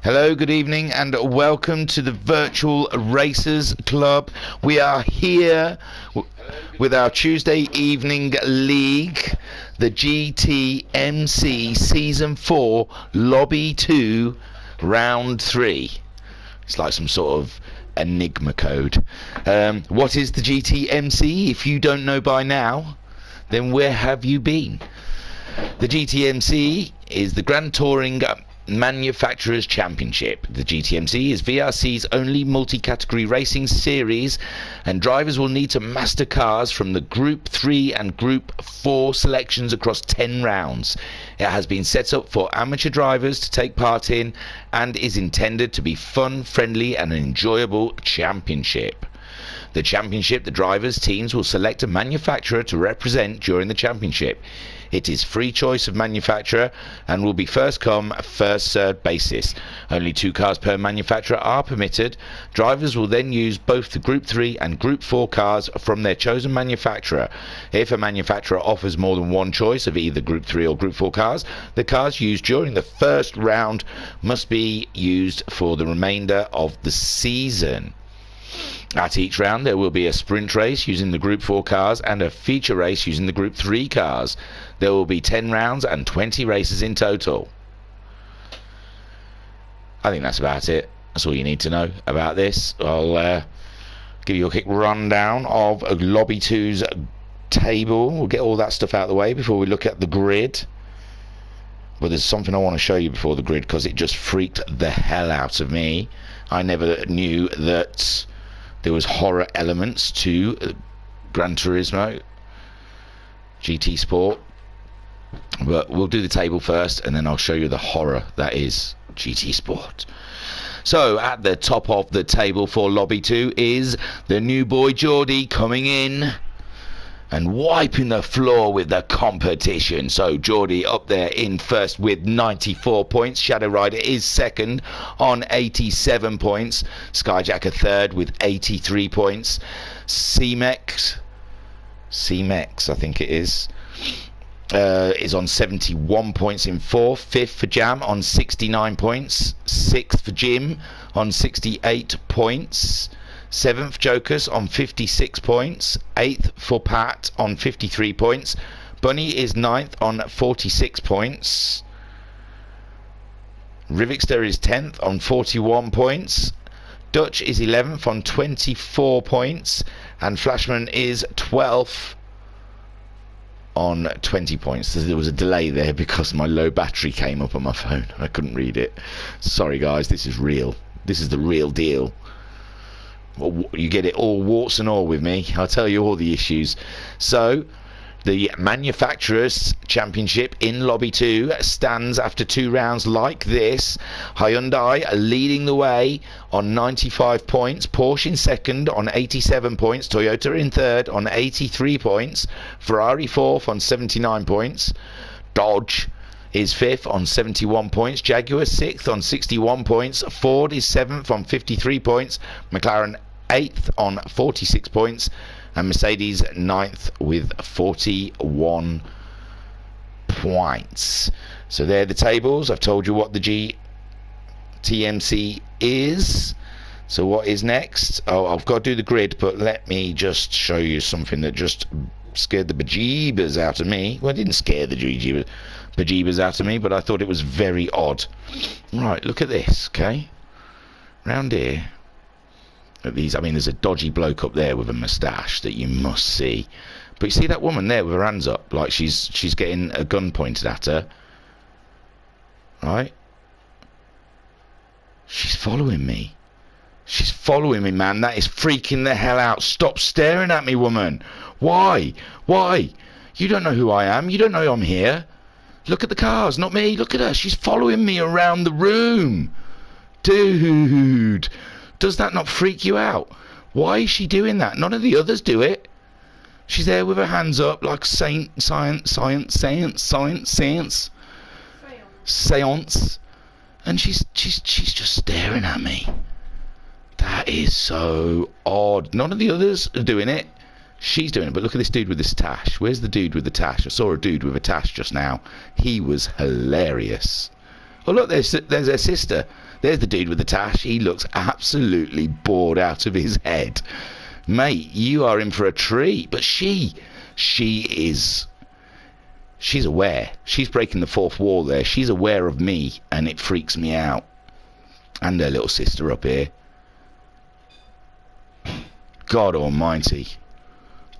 Hello, good evening, and welcome to the Virtual Racers Club. We are here with our Tuesday evening league, the GTMC Season 4 Lobby 2 Round 3. It's like some sort of enigma code. What is the GTMC? If you don't know by now, then where have you been? The GTMC is the Grand Touring Manufacturers Championship. The GTMC is VRC's only multi-category racing series, and drivers will need to master cars from the Group 3 and Group 4 selections across 10 rounds. It has been set up for amateur drivers to take part in and is intended to be fun, friendly and an enjoyable championship. The championship, the drivers' teams will select a manufacturer to represent during the championship. It is free choice of manufacturer and will be first come, first served basis. Only 2 cars per manufacturer are permitted. Drivers will then use both the Group 3 and Group 4 cars from their chosen manufacturer. If a manufacturer offers more than one choice of either Group 3 or Group 4 cars, the cars used during the first round must be used for the remainder of the season. At each round there will be a sprint race using the Group 4 cars and a feature race using the Group 3 cars. There will be 10 rounds and 20 races in total. I think that's about it. That's all you need to know about this. I'll give you a quick rundown of Lobby 2's table. We'll get all that stuff out of the way before we look at the grid. But there's something I want to show you before the grid because it just freaked the hell out of me. I never knew that there was horror elements to Gran Turismo GTSport, but we'll do the table first and then I'll show you the horror that is GTSport. So at the top of the table for Lobby 2 is the new boy Geordie coming in and wiping the floor with the competition. So Geordie up there in first with 94 points. Shadow Rider is second on 87 points. Skyjacker third with 83 points. C-Mex I think it is on 71 points in fourth. Fifth for Jam on 69 points. Sixth for Jim on 68 points. 7th Jokers on 56 points. 8th for Pat on 53 points. Bunny is 9th on 46 points. Rivixter is 10th on 41 points. Dutch is 11th on 24 points. And Flashman is 12th on 20 points. There was a delay there because my low battery came up on my phone. I couldn't read it. Sorry guys, this is real. This is the real deal. You get it all warts and all with me. I'll tell you all the issues. So the Manufacturers Championship in Lobby 2 stands after 2 rounds like this. Hyundai are leading the way on 95 points. Porsche in second on 87 points. Toyota in third on 83 points. Ferrari fourth on 79 points. Dodge is 5th on 71 points. Jaguar 6th on 61 points. Ford is 7th on 53 points. McLaren 8th on 46 points. And Mercedes 9th with 41 points. So they're the tables. I've told you what the GTMC is. So what is next? Oh, I've got to do the grid, but let me just show you something that just scared the bejeebers out of me. Well, it didn't scare the bejeebers out of me, but I thought it was very odd. Right, look at this, okay? Round here. At these, I mean, there's a dodgy bloke up there with a moustache that you must see. But you see that woman there with her hands up, like she's getting a gun pointed at her. Right? She's following me. She's following me, man. That is freaking the hell out. Stop staring at me, woman. Why? Why? You don't know who I am. You don't know I'm here. Look at the cars, not me. Look at her. She's following me around the room. Dude, does that not freak you out? Why is she doing that? None of the others do it. She's there with her hands up like science. And she's just staring at me. That is so odd. None of the others are doing it. She's doing it, but look at this dude with this tash. Where's the dude with the tash? I saw a dude with a tash just now. He was hilarious. Oh look, there's her sister. There's the dude with the tash. He looks absolutely bored out of his head. Mate, you are in for a treat. But she's aware. She's breaking the fourth wall there. She's aware of me, and it freaks me out. And her little sister up here. God almighty.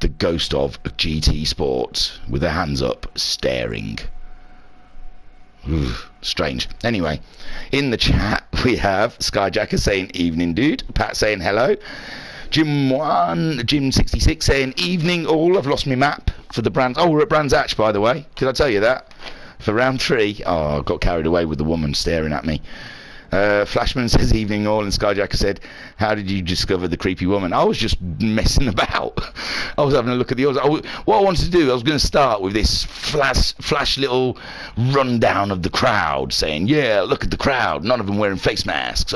The ghost of GTSport with her hands up, staring. Strange. Anyway, in the chat we have Skyjacker saying evening dude, Pat saying hello, Jim66 saying evening all. I've lost my map for the Brands. Oh, we're at Brands Hatch, by the way. Did I tell you that? For round 3. Oh, I got carried away with the woman staring at me. Flashman says evening all, and Skyjacker said, how did you discover the creepy woman? I was just messing about. I was having a look at the others. What I wanted to do, I was going to start with this flash little rundown of the crowd, saying, yeah, look at the crowd, none of them wearing face masks.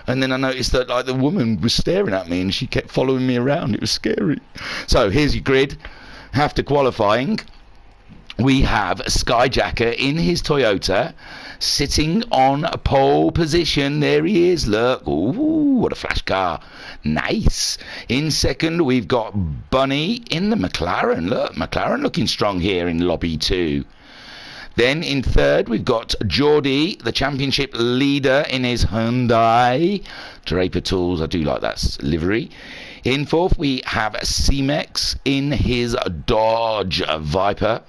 And then I noticed that like the woman was staring at me and she kept following me around. It was scary. So here's your grid. After qualifying, we have Skyjacker in his Toyota, sitting on a pole position. There he is, look. Ooh, what a flash car. Nice. In second, we've got Bunny in the McLaren. Look, McLaren looking strong here in lobby 2. Then in third, we've got Geordie, the championship leader, in his Hyundai. Draper Tools, I do like that livery. In fourth, we have C-Mex in his Dodge Viper.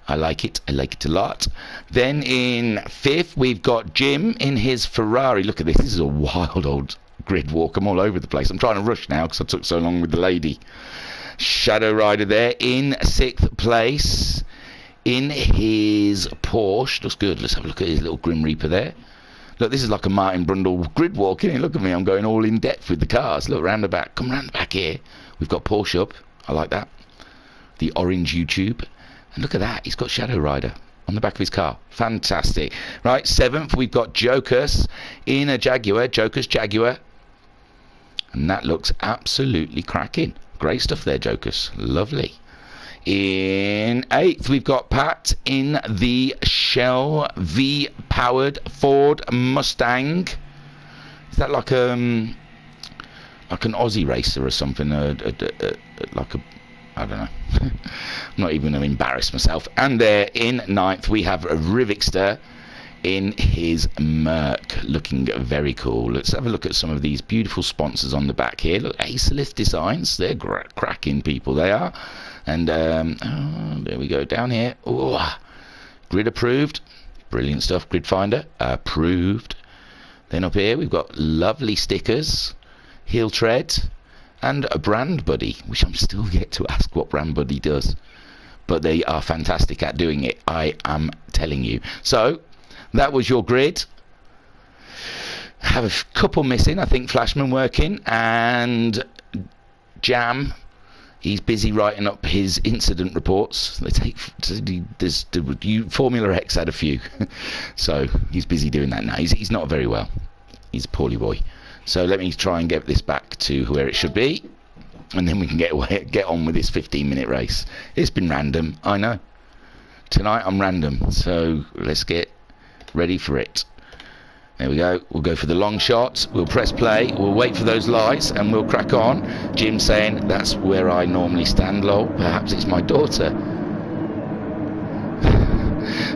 I like it a lot. Then in fifth, we've got Jim in his Ferrari. Look at this. This is a wild old grid walk. I'm all over the place. I'm trying to rush now because I took so long with the lady. Shadow Rider there in sixth place in his Porsche. Looks good. Let's have a look at his little Grim Reaper there. Look, this is like a Martin Brundle grid walk, isn't it? Look at me. I'm going all in depth with the cars. Look, round the back. Come round the back here. We've got Porsche up. I like that. The orange YouTube. And look at that, he's got Shadow Rider on the back of his car. Fantastic. Right, seventh, we've got Jokers in a Jaguar, Jokers Jaguar. And that looks absolutely cracking. Great stuff there, Jokers. Lovely. In eighth, we've got Pat in the Shell V-powered Ford Mustang. Is that like an Aussie racer or something? Like a... I don't know. I'm not even going to embarrass myself. And there in ninth, we have a Rivixter in his Merc, looking very cool. Let's have a look at some of these beautiful sponsors on the back here. Look, Acelith Designs. They're cracking people, they are. And there we go, down here. Ooh, grid approved. Brilliant stuff. Grid Finder approved. Then up here, we've got lovely stickers. Heel Tread. And a Brand Buddy, which I'm still yet to ask what Brand Buddy does. But they are fantastic at doing it, I am telling you. So, that was your grid. Have a couple missing, I think Flashman working. And Jam, he's busy writing up his incident reports. They take... Formula X had a few. So, he's busy doing that now. He's not very well. He's a poorly boy. So let me try and get this back to where it should be, and then we can get on with this 15-minute race. It's been random, I know. Tonight I'm random, so let's get ready for it. There we go. We'll go for the long shot. We'll press play. We'll wait for those lights, and we'll crack on. Jim saying, that's where I normally stand, lol. Perhaps it's my daughter.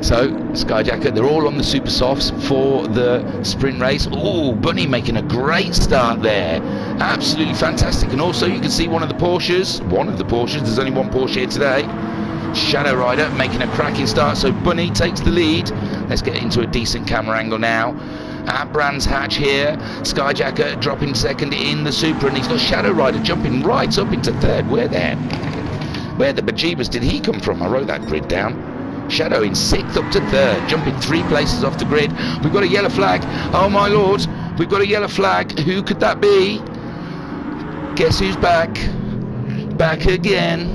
So, Skyjacker, they're all on the super softs for the sprint race. Oh, Bunny making a great start there. Absolutely fantastic. And also, you can see one of the Porsches. There's only one Porsche here today. Shadow Rider making a cracking start. So, Bunny takes the lead. Let's get into a decent camera angle now. At Brands Hatch here. Skyjacker dropping second in the Supra. And he's got Shadow Rider jumping right up into third. Where the bejeebers did he come from? I wrote that grid down. Shadow in sixth up to third, jumping 3 places off the grid. We've got a yellow flag. Oh my lord, we've got a yellow flag. Who could that be? Guess who's back? Back again.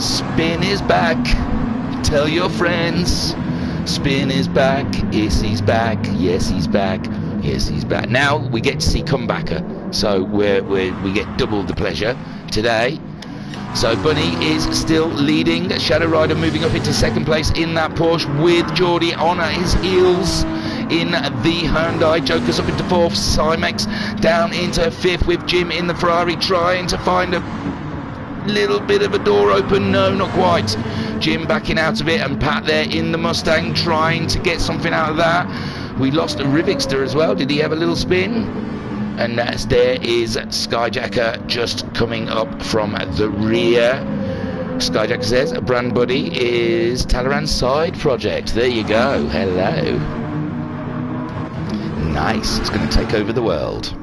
Spin is back. Tell your friends. Spin is back. Yes, he's back. Yes, he's back. Yes, he's back. Now we get to see Comebacker. So we get double the pleasure today. So Bunny is still leading. Shadow Rider moving up into second place in that Porsche with Geordie on his heels in the Hyundai. Joker's up into 4th. Cymex down into 5th with Jim in the Ferrari, trying to find a little bit of a door open. No, not quite. Jim backing out of it, and Pat there in the Mustang trying to get something out of that. We lost a Rivixter as well. Did he have a little spin? And there is Skyjacker just coming up from the rear. Skyjacker says, brand buddy is Talaran's side project. There you go. Hello. Nice. It's going to take over the world.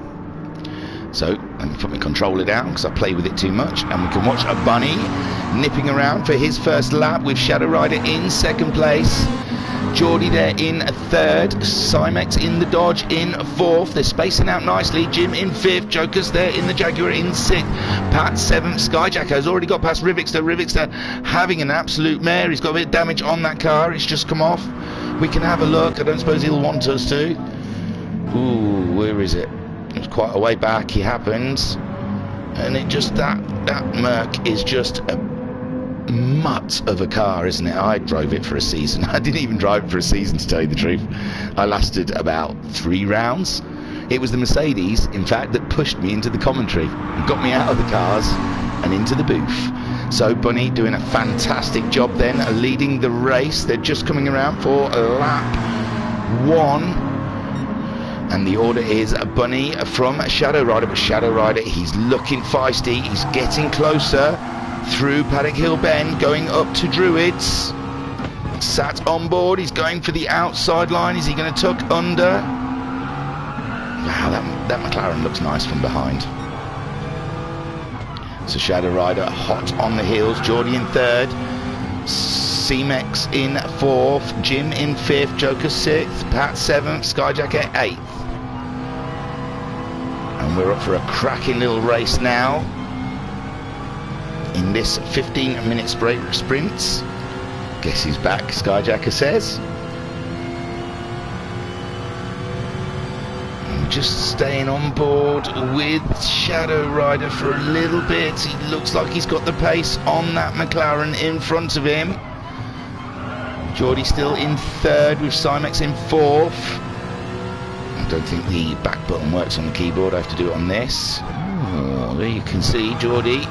So let me put my controller down because I play with it too much, and we can watch a bunny nipping around for his first lap with Shadow Rider in 2nd place. Geordie there in 3rd, Cymex in the Dodge in 4th. They're spacing out nicely. Jim in 5th, Joker's there in the Jaguar in 6th, Pat 7th. Skyjacker has already got past Rivixter. Rivixter having an absolute mare. He's got a bit of damage on that car. It's just come off. We can have a look. I don't suppose he'll want us to. Ooh, where is it? It's quite a way back. He happens, and it just that Merc is just a mutt of a car, isn't it? I drove it for a season. I didn't even drive it for a season, to tell you the truth. I lasted about 3 rounds. It was the Mercedes, in fact, that pushed me into the commentary and got me out of the cars and into the booth. So Bunny doing a fantastic job then, leading the race. They're just coming around for lap 1. And the order is a Bunny from Shadow Rider, but Shadow Rider, he's looking feisty. He's getting closer through Paddock Hill Bend, going up to Druids. Sat on board. He's going for the outside line. Is he going to tuck under? Wow, that McLaren looks nice from behind. So Shadow Rider hot on the heels. Geordie in 3rd. C-Mex in 4th. Jim in 5th. Joker 6th. Pat 7th. Skyjacker 8th. And we're up for a cracking little race now in this 15-minute sprints. Guess he's back, Skyjacker says. And just staying on board with Shadow Rider for a little bit. He looks like he's got the pace on that McLaren in front of him. Geordie still in 3rd with Cymex in 4th. I don't think the back button works on the keyboard. I have to do it on this. Oh, there you can see Geordie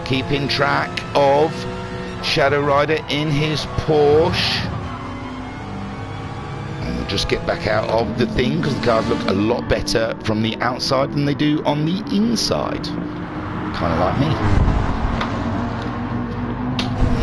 keeping track of Shadow Rider in his Porsche. And we'll just get back out of the thing because the cars look a lot better from the outside than they do on the inside. Kind of like me.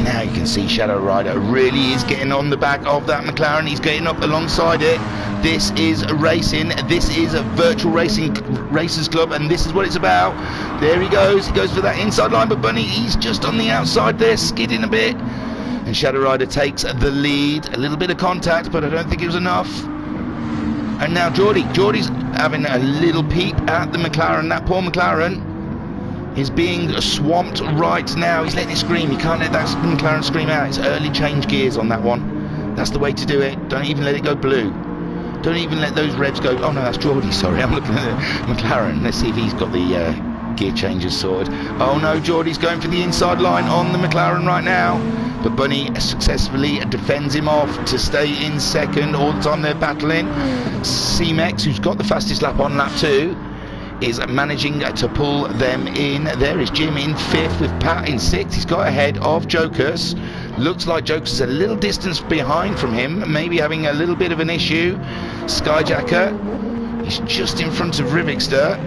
Now you can see Shadow Rider really is getting on the back of that McLaren. He's getting up alongside it. This is racing. This is a virtual racers club, and this is what it's about. There he goes. He goes for that inside line, but Bunny, he's just on the outside there, skidding a bit. And Shadow Rider takes the lead. A little bit of contact, but I don't think it was enough. And now Geordie's having a little peep at the McLaren. That poor McLaren is being swamped right now. He's letting it scream. You can't let that McLaren scream out. It's early change gears on that one. That's the way to do it. Don't even let it go blue. Don't even let those revs go. Oh no, that's Geordie, sorry. I'm looking at McLaren. Let's see if he's got the gear changes sorted. Oh no, Geordie's going for the inside line on the McLaren right now. But Bunny successfully defends him off to stay in 2nd. All the time they're battling. C-Mex, who's got the fastest lap on lap 2, is managing to pull them in. There is Jim in 5th with Pat in 6th. He's got ahead of Jokers. Looks like Jokers is a little distance behind from him, maybe having a little bit of an issue. Skyjacker, he's just in front of Rivixter.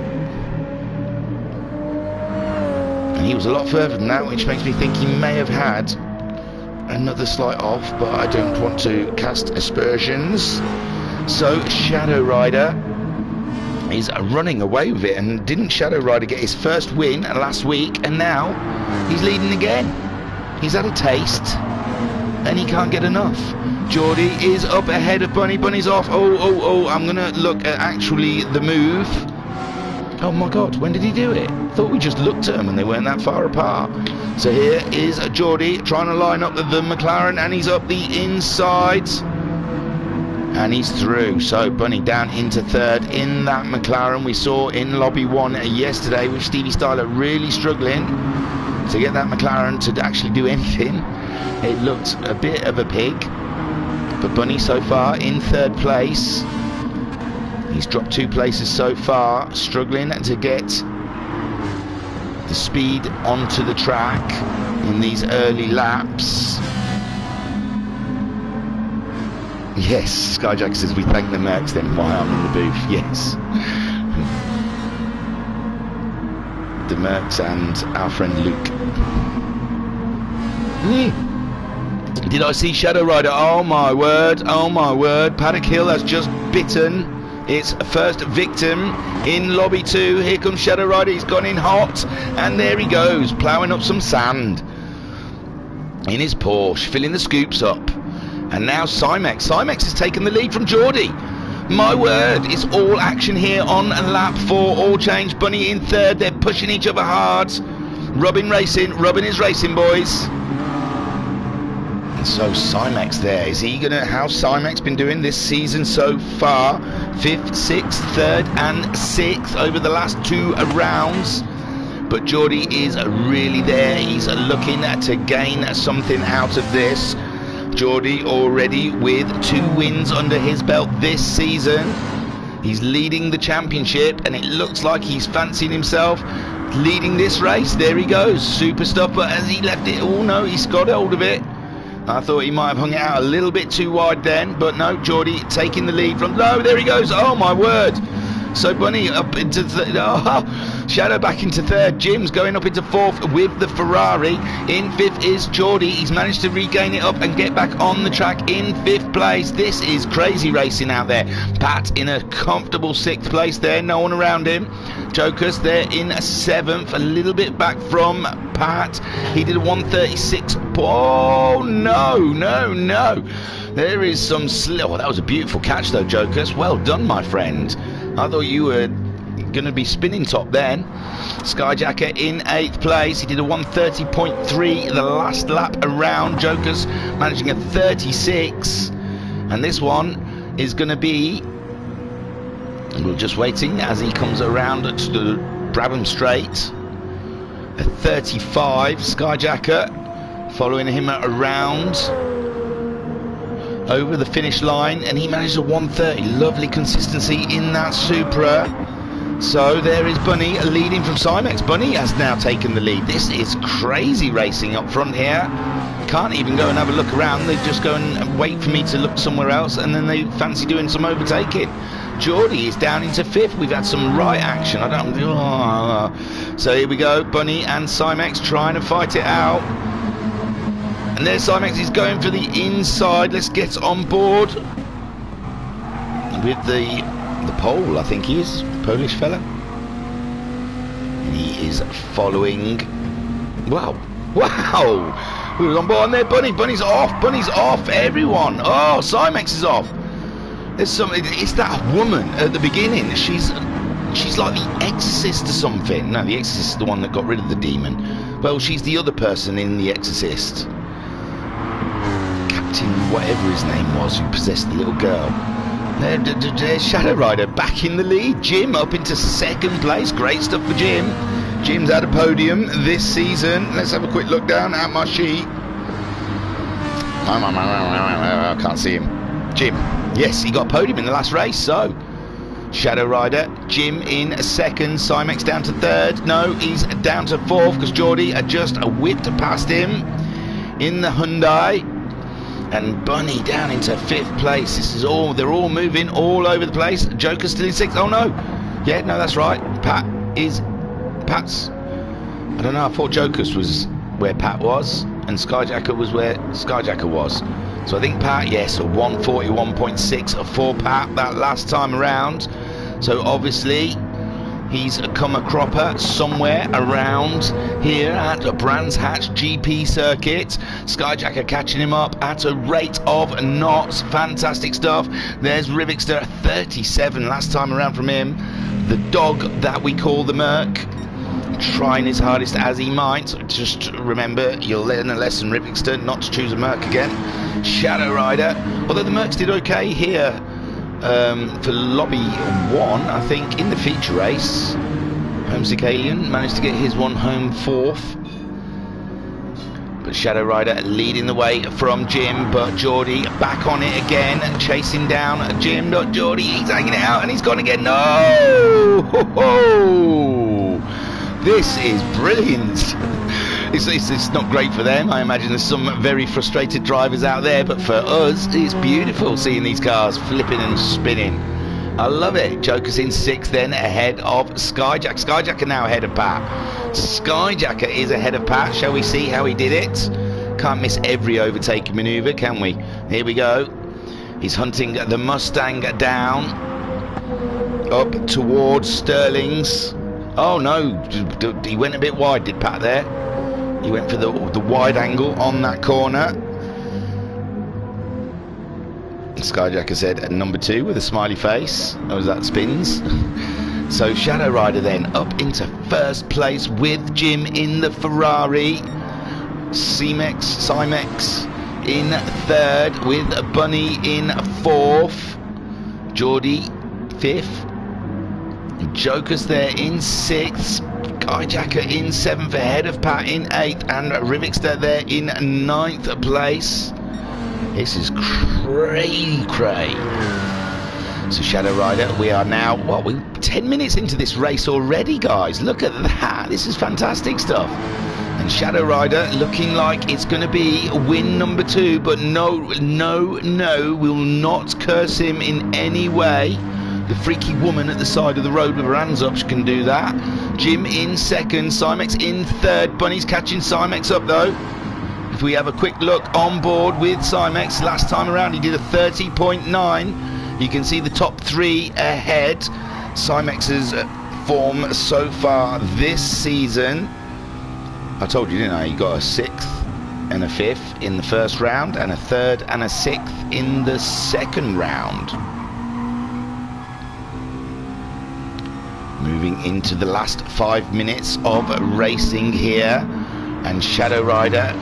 And he was a lot further than that, which makes me think he may have had another slight off, but I don't want to cast aspersions. So Shadow Rider is running away with it, and didn't Shadow Rider get his first win last week, and now he's leading again. He's had a taste and he can't get enough. Geordie is up ahead of Bunny. Bunny's off. Oh, I'm gonna look at actually the move. Oh my god, when did he do it? Thought we just looked at them and they weren't that far apart. So here is Geordie trying to line up the McLaren, and he's up the inside. And he's through. So Bunny down into 3rd in that McLaren we saw in Lobby 1 yesterday, with Stevie Styler really struggling to get that McLaren to actually do anything. It looked a bit of a pig. But Bunny so far in 3rd place. He's dropped 2 places so far, struggling to get the speed onto the track in these early laps. Yes, Skyjack says we thank the Mercs then while I'm in the booth. Yes. The Mercs and our friend Luke. Did I see Shadow Rider? Oh my word, oh my word. Paddock Hill has just bitten its first victim in lobby 2. Here comes Shadow Rider, he's gone in hot, and there he goes, ploughing up some sand in his Porsche, filling the scoops up. And now Cymex has taken the lead from Geordie. My word, it's all action here on lap 4. All change, Bunny in 3rd. They're pushing each other hard. Robin is racing, boys. And so Cymex there, how's Cymex been doing this season so far? 5th, 6th, 3rd and 6th over the last 2 rounds. But Geordie is really there. He's looking to gain something out of this. Geordie already with 2 wins under his belt this season. He's leading the championship, and it looks like he's fancying himself leading this race. There he goes, super stuff. But as he left it, oh no, he's got hold of it. I thought he might have hung it out a little bit too wide then, but no, Geordie taking the lead from, no, there he goes. Oh my word. So Bunny up into Shadow back into 3rd. Jim's going up into 4th with the Ferrari. In 5th is Geordie. He's managed to regain it up and get back on the track in 5th place. This is crazy racing out there. Pat in a comfortable 6th place there. No one around him. Jokers there in 7th. A little bit back from Pat. He did a 136. Oh, no. There is some oh, that was a beautiful catch though, Jokers. Well done, my friend. I thought you were going to be spinning top then. Skyjacker in 8th place. He did a 130.3 the last lap around. Jokers managing a 36. And this one is going to be... we're just waiting as he comes around to the Brabham Straight. A 35. Skyjacker following him around over the finish line, and he managed a 130. Lovely consistency in that Supra. So there is Bunny leading from Cymex. Bunny has now taken the lead. This is crazy racing up front here. Can't even go and have a look around. They just go and wait for me to look somewhere else, and then they fancy doing some overtaking. Geordie is down into 5th. We've had some right action. So here we go. Bunny and Cymex trying to fight it out. And there's Cymex, he's going for the inside. Let's get on board with the pole, I think he is, Polish fella. And he is following. Wow. Who was on board there? Bunny's off, everyone. Oh, Cymex is off. There's it's that woman at the beginning. She's like the Exorcist or something. No, the Exorcist is the one that got rid of the demon. Well, she's the other person in the Exorcist. Whatever his name was, who possessed the little girl. There's Shadow Rider back in the lead. Jim up into 2nd place. Great stuff for Jim. Jim's had a podium this season. Let's have a quick look down at my sheet. I can't see him. Jim. Yes, he got a podium in the last race. So Shadow Rider, Jim in 2nd. Cymex down to 3rd. No, he's down to 4th because Geordie had just whipped past him in the Hyundai. And Bunny down into 5th place. This is all, they're all moving all over the place. Joker's still in 6th. Oh no. Yeah, no, that's right. Pat's, I don't know, I thought Joker's was where Pat was, and Skyjacker was where Skyjacker was. So I think Pat, yes, a 141.6 for Pat that last time around. So obviously he's come a cropper somewhere around here at Brands Hatch GP circuit. Skyjacker catching him up at a rate of knots. Fantastic stuff. There's Rivixter, 37 last time around from him. The dog that we call the Merc, trying his hardest as he might. Just remember, you'll learn a lesson, Rivixter, not to choose a Merc again. Shadow Rider, although the Mercs did okay here for lobby 1, I think, in the feature race. Homesick Alien managed to get his one home 4th, But Shadow Rider leading the way from Jim, but Geordie back on it again, chasing down Jim, not Geordie. He's hanging it out and he's gone again. No! Ho, ho! This is brilliant. It's not great for them. I imagine there's some very frustrated drivers out there, but for us, it's beautiful seeing these cars flipping and spinning. I love it. Joker's in 6th then, ahead of Skyjacker. Skyjacker now ahead of Pat. Skyjacker is ahead of Pat. Shall we see how he did it? Can't miss every overtaking manoeuvre, can we? Here we go. He's hunting the Mustang down, up towards Sterling's. Oh no, he went a bit wide, did Pat there? He went for the wide angle on that corner. Skyjacker said at number 2 with a smiley face. Oh, that spins. So Shadow Rider then up into 1st place with Jim in the Ferrari. Cymex in 3rd with Bunny in 4th. Geordie 5th. Joker's there in 6th. Skyjacker in 7th ahead of Pat in 8th. And Rivixter there in 9th place. This is cray. So Shadow Rider, we are now, we're 10 minutes into this race already, guys. Look at that. This is fantastic stuff. And Shadow Rider looking like it's going to be win number 2, but no, we'll not curse him in any way. The freaky woman at the side of the road with her hands up, she can do that. Jim in 2nd, Cymex in 3rd. Bunny's catching Cymex up though. If we have a quick look on board with Cymex, last time around he did a 30.9. You can see the top 3 ahead. Cymex's form so far this season. I told you, didn't I? He got a 6th and a 5th in the 1st round, and a 3rd and a 6th in the 2nd round. Moving into the last 5 minutes of racing here, and Shadow Rider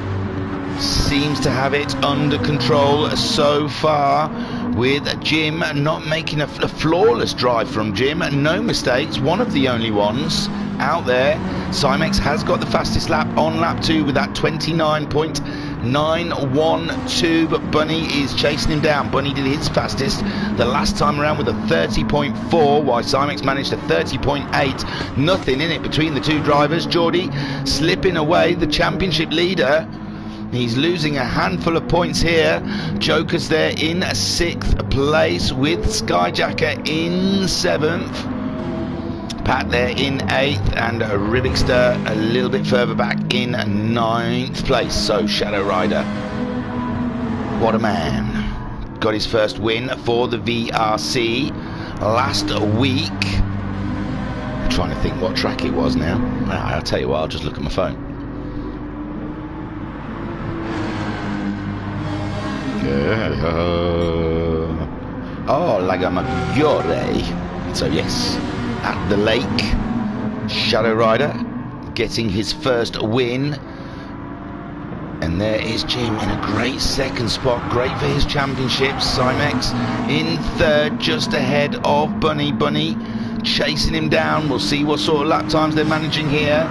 seems to have it under control so far, with Jim not making a flawless drive from Jim. No mistakes, one of the only ones out there. Cymex has got the fastest lap on lap 2 with that 29.912, but Bunny is chasing him down. Bunny did his fastest the last time around with a 30.4, while Cymex managed a 30.8. Nothing in it between the two drivers. Geordie slipping away, the championship leader. He's losing a handful of points here. Joker's there in 6th place with Skyjacker in 7th. Pat there in 8th, and Rivixter a little bit further back in 9th place. So Shadow Rider, what a man. Got his first win for the VRC last week. I'm trying to think what track it was now. I'll tell you what, I'll just look at my phone. Oh, Lago Maggiore. So yes, at the lake, Shadow Rider getting his first win. And there is Jim in a great 2nd spot, great for his championship. Cymex in 3rd, just ahead of Bunny. Bunny chasing him down. We'll see what sort of lap times they're managing here.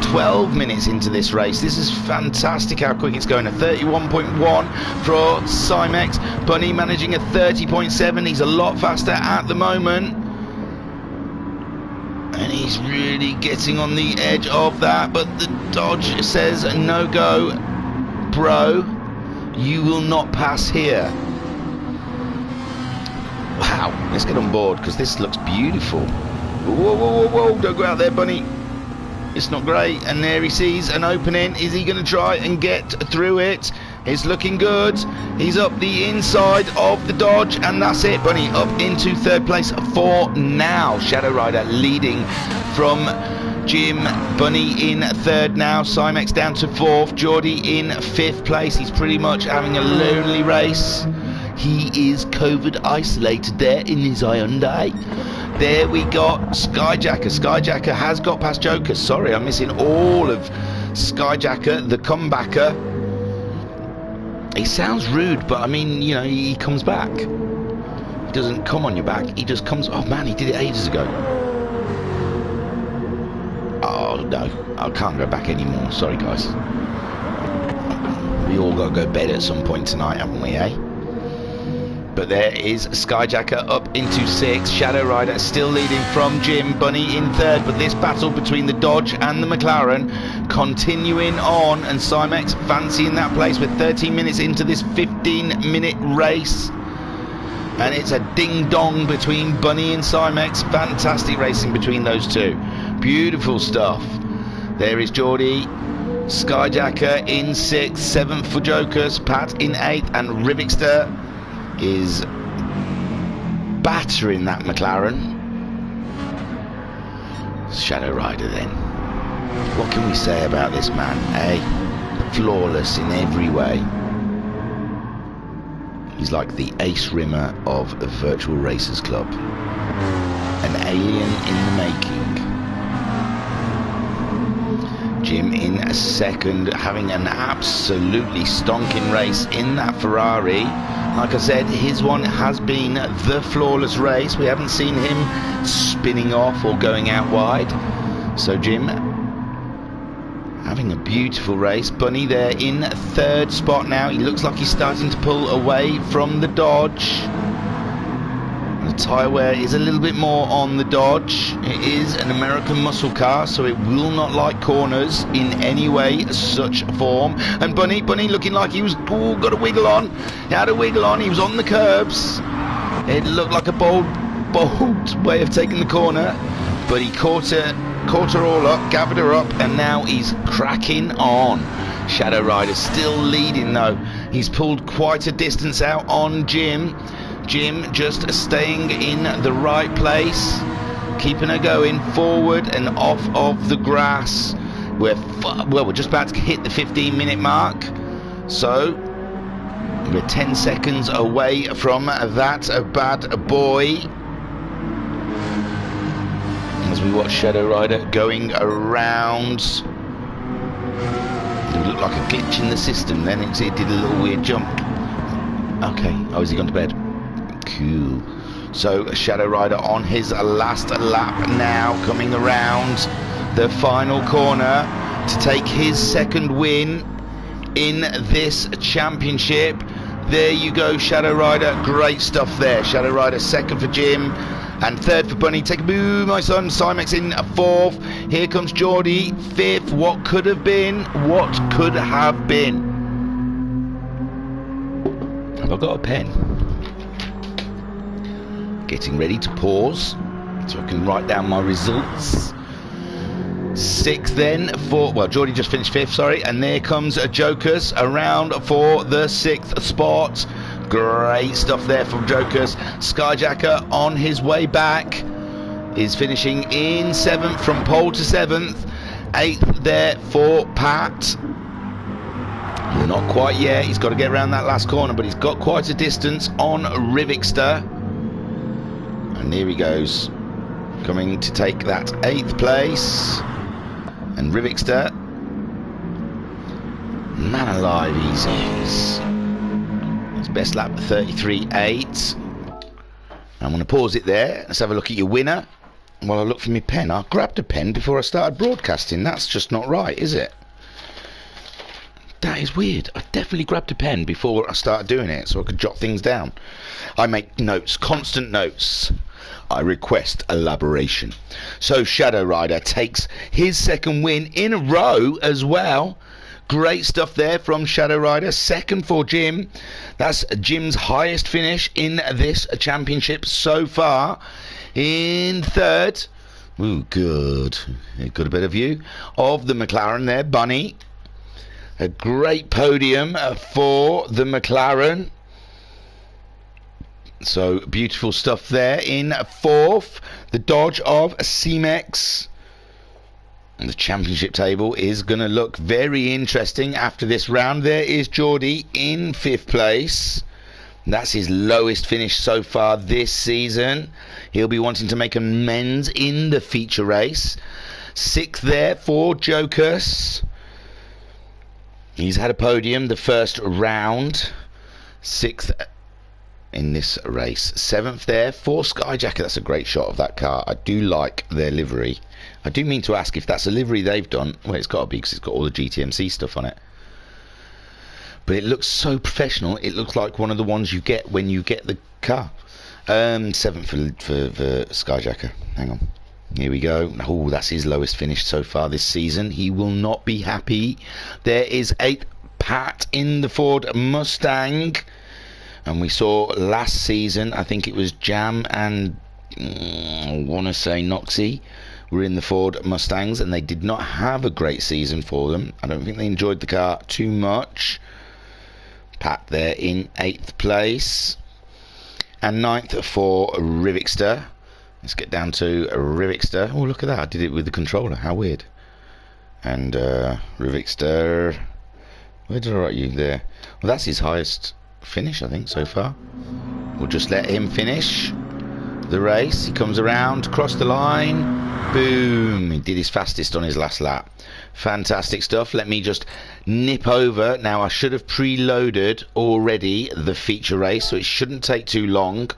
12 minutes into this race. This is fantastic how quick it's going. A 31.1 for Cymex. Bunny managing a 30.7. He's a lot faster at the moment, and he's really getting on the edge of that, but the Dodge says no go, bro, you will not pass here. Wow, let's get on board because this looks beautiful. Whoa, don't go out there, Bunny. It's not great. And there he sees an opening. Is he going to try and get through it? It's looking good. He's up the inside of the Dodge, and that's it. Bunny up into 3rd place for now. Shadow Rider leading from Jim. Bunny in 3rd now. Cymex down to 4th. Geordie in 5th place. He's pretty much having a lonely race. He is COVID isolated there in his Hyundai. There we got Skyjacker. Skyjacker has got past Joker. Sorry, I'm missing all of Skyjacker, the comebacker. He sounds rude, but I mean, you know, he comes back. He doesn't come on your back. He just comes. Oh man, he did it ages ago. Oh no, I can't go back anymore. Sorry guys. We all got to go to bed at some point tonight, haven't we, eh? But there is Skyjacker up into 6th. Shadow Rider still leading from Jim. Bunny in 3rd. But this battle between the Dodge and the McLaren continuing on. And Cymex fancying that place. We're 13 minutes into this 15-minute race. And it's a ding-dong between Bunny and Cymex. Fantastic racing between those two. Beautiful stuff. There is Geordie. Skyjacker in 6th. 7th for Jokers. Pat in 8th. And Rivixter is battering that McLaren. Shadow Rider then. What can we say about this man, eh? Flawless in every way. He's like the Ace Rimmer of the Virtual Racers Club. An alien in the making. Jim in 2nd, having an absolutely stonking race in that Ferrari. Like I said, his one has been the flawless race. We haven't seen him spinning off or going out wide. So Jim having a beautiful race. Bunny there in 3rd spot now. He looks like he's starting to pull away from the Dodge. The tyre wear is a little bit more on the Dodge. It is an American muscle car, so it will not like corners in any way, such form. And Bunny looking like he was got a wiggle on. He had a wiggle on. He was on the curbs. It looked like a bold way of taking the corner, but he caught her all up, gathered her up, and now he's cracking on. Shadow Rider still leading though. He's pulled quite a distance out on Jim. Jim just staying in the right place, keeping her going forward and off of the grass. We're just about to hit the 15-minute mark, so we're 10 seconds away from that bad boy. As we watch Shadow Rider going around. It looked like a glitch in the system then. It did a little weird jump. Okay, oh, has he gone to bed? Cool. So Shadow Rider on his last lap now, coming around the final corner to take his 2nd win in this championship. There you go, Shadow Rider. Great stuff there. Shadow Rider 2nd for Jim and 3rd for Bunny. Take a boo, my son. Cymex in 4th. Here comes Geordie 5th. What could have been? What could have been? Have I got a pen? Getting ready to pause so I can write down my results. 6th then for, well, Geordie just finished 5th, sorry, and there comes a Jokers around for the 6th spot. Great stuff there from Jokers. Skyjacker on his way back is finishing in 7th, from pole to 7th. 8th there for Pat. Not quite yet, he's got to get around that last corner, but he's got quite a distance on Rivixter. And here he goes, coming to take that 8th place. And Rivixter, man alive, he's his best lap 33.8. I'm going to pause it there. Let's have a look at your winner. While I look for my pen, I grabbed a pen before I started broadcasting. That's just not right, is it? That is weird. I definitely grabbed a pen before I started doing it so I could jot things down. I make notes, constant notes. I request elaboration. So Shadow Rider takes his 2nd win in a row as well. Great stuff there from Shadow Rider. 2nd for Jim. That's Jim's highest finish in this championship so far. In 3rd, ooh, good. Got a better view of the McLaren there, Bunny. A great podium for the McLaren. So beautiful stuff there. In 4th, the Dodge of Cymex. And the championship table is going to look very interesting after this round. There is Geordie in 5th place. That's his lowest finish so far this season. He'll be wanting to make amends in the feature race. 6th there for Jokers. He's had a podium the first round. 6th in this race. 7th there for Skyjacker. That's a great shot of that car. I do like their livery. I do mean to ask if that's a livery they've done. Well, it's got to be because it's got all the GTMC stuff on it. but it looks so professional. It looks like one of the ones you get when you get the car. 7th for Skyjacker. Hang on. Here we go. Oh, that's his lowest finish so far this season. He will not be happy. There is 8th Pat in the Ford Mustang. And we saw last season, I think it was Jam and I want to say Noxie were in the Ford Mustangs, and they did not have a great season for them. I don't think they enjoyed the car too much. Pat there in 8th place. And 9th for Rivixter. Let's get down to Rivixter. Oh, look at that. I did it with the controller. How weird. And Rivixter. Where did I write you there? Well, that's his highest finish, I think, so far. We'll just let him finish the race. He comes around, across the line. Boom. He did his fastest on his last lap. Fantastic stuff. Let me just nip over. Now, I should have preloaded already the feature race, so it shouldn't take too long.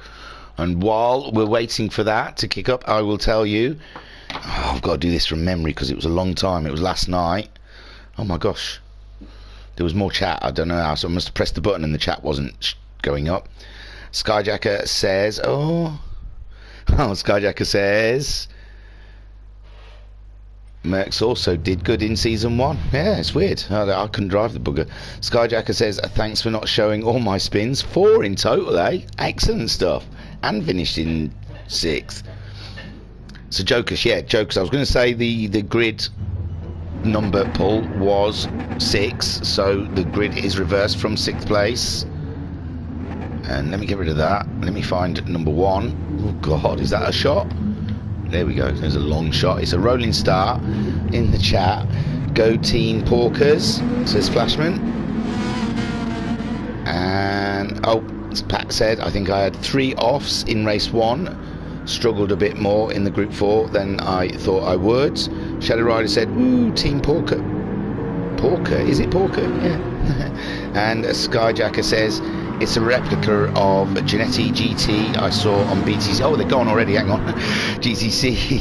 And while we're waiting for that to kick up, I will tell you. Oh, I've got to do this from memory because it was a long time. It was last night. Oh my gosh. There was more chat. I don't know how. So I must have pressed the button and the chat wasn't going up. Skyjacker says, Skyjacker says, Merckx also did good in season 1. Yeah, it's weird. I couldn't drive the bugger. Skyjacker says, thanks for not showing all my spins. 4 in total, eh? Excellent stuff. And finished in 6th. So Jokers, yeah, Jokers. I was going to say the grid number pull was 6, so the grid is reversed from 6th place. And let me get rid of that. Let me find number 1. Oh God, is that a shot? There we go. There's a long shot. It's a rolling start in the chat. Go Team Porkers, says Flashman. And as Pat said, I think I had 3 offs in race 1. Struggled a bit more in the Group 4 than I thought I would. Shadow Rider said, woo, Team Porker. Porker? Is it Porker? Yeah. And Skyjacker says, it's a replica of Genetti GT I saw on BTC. Oh, they're gone already, hang on. GTC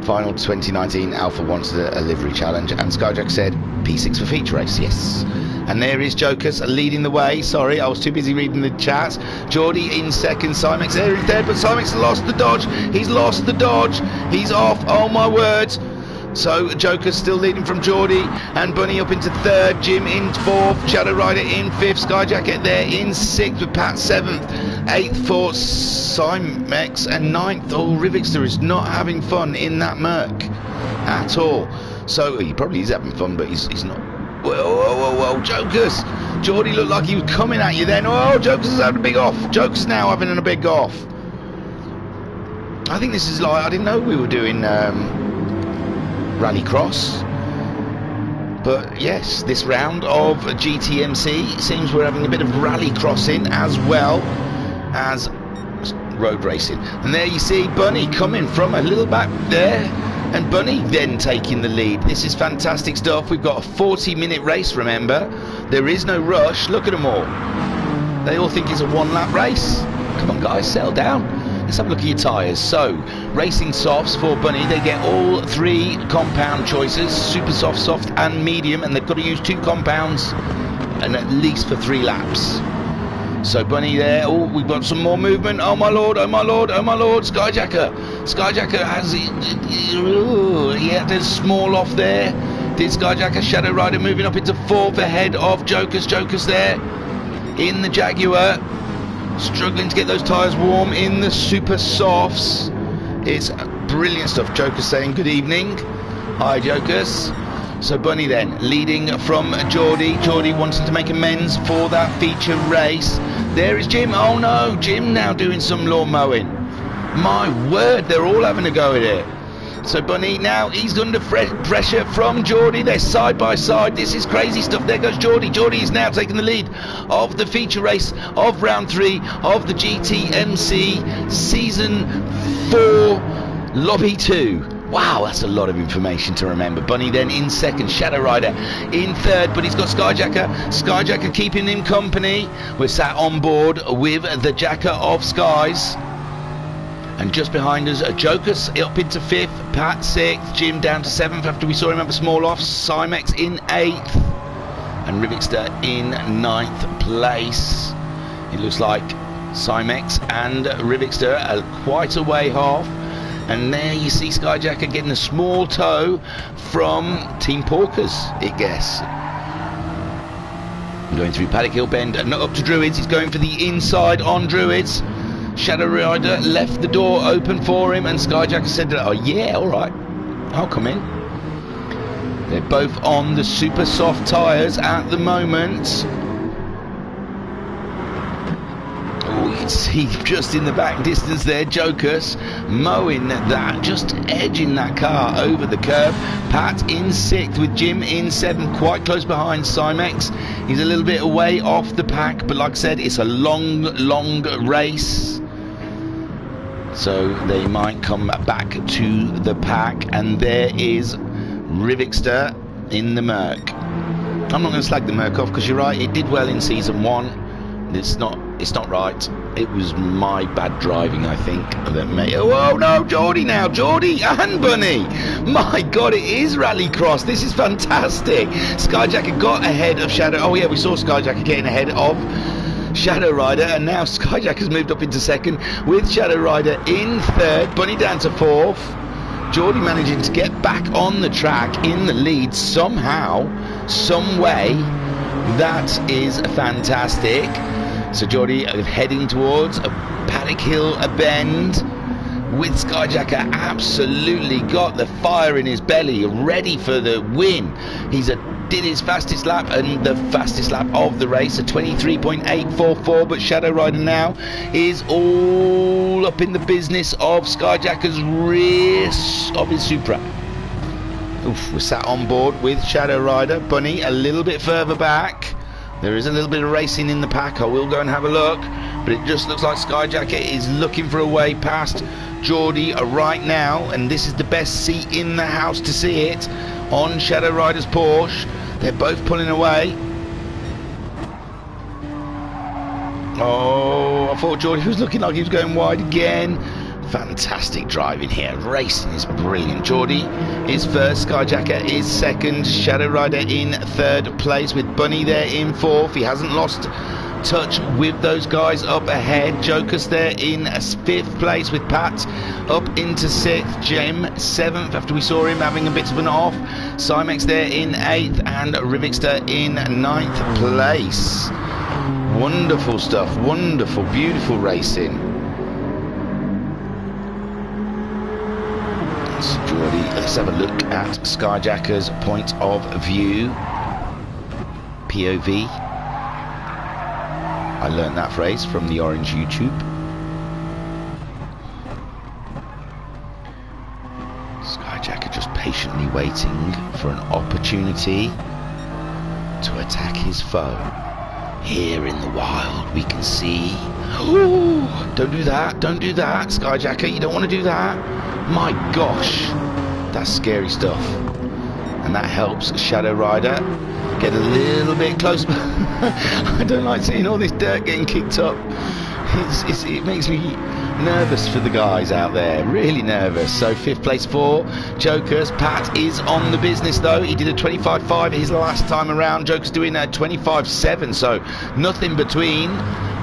Final 2019 Alpha wants a livery challenge. And Skyjacker said, P6 for feature race, yes. And there is Jokers leading the way. Sorry, I was too busy reading the chats. Geordie in 2nd, Cymex there in 3rd, but Cymex lost the dodge. He's lost the dodge. He's off, oh my word. So Joker's still leading from Geordie, and Bunny up into 3rd, Jim in 4th, Shadow Rider in 5th, Skyjacket there in 6th with Pat 7th, 8th for Cymex, and 9th. Oh, Rivixter is not having fun in that Merc at all. So he probably is having fun, but he's not. Whoa, Jokers! Geordie looked like he was coming at you then. Oh, Jokers is having a big off. Jokers now having a big off. I think this is like, I didn't know we were doing Rallycross, but yes, this round of GTMC seems we're having a bit of rallycrossing as well as road racing. And there you see Bunny coming from a little back there, and Bunny then taking the lead. This is fantastic stuff. We've got a 40-minute race, remember. There is no rush. Look at them all. They all think it's a 1-lap race. Come on guys, settle down. Let's have a look at your tyres. So, racing softs for Bunny. They get all 3 compound choices, super soft, soft and medium, and they've got to use 2 compounds and at least for 3 laps. So Bunny there. Oh, we've got some more movement. Oh my lord, oh my lord, oh my lord. Skyjacker has he had a small off there. Did Skyjacker. Shadow Rider moving up into 4th ahead of Jokers there in the Jaguar. Struggling to get those tyres warm in the super softs. It's brilliant stuff. Joker's saying good evening. Hi Jokers. So Bunny then leading from Geordie. Geordie wanting to make amends for that feature race. There is Jim. Oh no, Jim now doing some lawn mowing. My word, they're all having a go at it. So Bunny now, he's under pressure from Geordie. They're side by side. This is crazy stuff. There goes Geordie. Geordie is now taking the lead of the feature race of round 3 of the GTMC Season 4 Lobby 2. Wow, that's a lot of information to remember. Bunny then in 2nd, Shadow Rider in 3rd, but he's got Skyjacker. Skyjacker keeping him company. We're sat on board with the Jacker of Skies. And just behind us, Jokers up into 5th, Pat 6th, Jim down to 7th after we saw him have a small off, Cymex in 8th. and Rivixter in 9th place. It looks like Cymex and Rivixter are quite a way off. And there you see Skyjacker getting a small tow from Team Porkers, I guess. Going through Paddock Hill Bend and up to Druids. He's going for the inside on Druids. Shadow Rider left the door open for him, and Skyjacker said, oh yeah, alright, I'll come in. They're both on the super soft tyres at the moment. Oh, you can see just in the back distance there, Jokers mowing that, just edging that car over the curb. Pat in 6th with Jim in 7th, quite close behind Cymex. He's a little bit away off the pack, but like I said, it's a long race. So they might come back to the pack, and there is Rivixter in the Merc. I'm not going to slag the Merc off, because you're right, it did well in season 1. It's not right. It was my bad driving, I think, that made. Oh no, Geordie now, Geordie and Bunny. My God, it is Rallycross. This is fantastic. Skyjacker got ahead of Shadow. Oh yeah, we saw Skyjacker getting ahead of Shadow Rider, and now Skyjacker's moved up into 2nd with Shadow Rider in 3rd. Bunny down to 4th. Geordie managing to get back on the track in the lead somehow, some way. That is fantastic. So Geordie heading towards a Paddock Hill bend with Skyjacker absolutely got the fire in his belly, ready for the win. He's did his fastest lap, and the fastest lap of the race, a 23.844, but Shadow Rider now is all up in the business of Skyjacker's rear of his Supra. Oof, we're sat on board with Shadow Rider. Bunny a little bit further back. There is a little bit of racing in the pack. I will go and have a look, but it just looks like Skyjacker is looking for a way past Geordie right now, and this is the best seat in the house to see it on Shadow Rider's Porsche. They're both pulling away. Oh, I thought Geordie was looking like he was going wide again. Fantastic driving here. Racing is brilliant. Geordie is 1st, Skyjacker is 2nd, Shadow Rider in 3rd place with Bunny there in 4th. He hasn't lost touch with those guys up ahead. Jokers there in 5th place with Pat up into 6th. Jim 7th after we saw him having a bit of an off. Cymex there in 8th, and Rivixter in 9th place. Wonderful stuff. Wonderful, beautiful racing. Geordie, let's have a look at Skyjacker's point of view. POV. I learnt that phrase from the Orange YouTube. Skyjacker just patiently waiting for an opportunity to attack his foe. Here in the wild we can see. Ooh, don't do that, don't do that, Skyjacker, you don't want to do that. My gosh, that's scary stuff. And that helps Shadow Rider get a little bit close. I don't like seeing all this dirt getting kicked up. It makes me nervous for the guys out there, really nervous. So 5th place for Jokers. Pat is on the business though. He did a 25.5 his last time around. Jokers doing a 25.7, so nothing between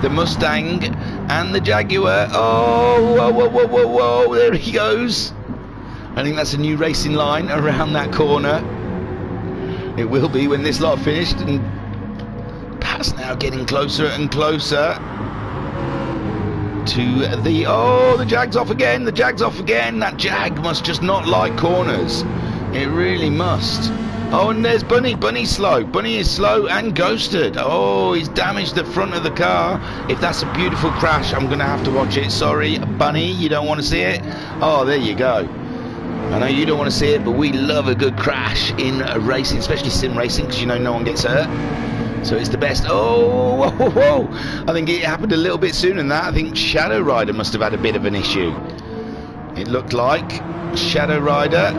the Mustang and the Jaguar. Oh, whoa, whoa, whoa, whoa, whoa, there he goes. I think that's a new racing line around that corner. It will be when this lot are finished, and Pat's now getting closer and closer to the... Oh, the Jag's off again, the Jag's off again. That Jag must just not like corners. It really must. Oh, and there's Bunny. Bunny's slow. Bunny is slow and ghosted. Oh, he's damaged the front of the car. If that's a beautiful crash, I'm going to have to watch it. Sorry, Bunny, you don't want to see it? Oh, there you go. I know you don't want to see it, but we love a good crash in racing, especially sim racing, because you know no one gets hurt. So it's the best. Oh, whoa, whoa, whoa. I think it happened a little bit sooner than that. I think Shadow Rider must have had a bit of an issue. It looked like Shadow Rider.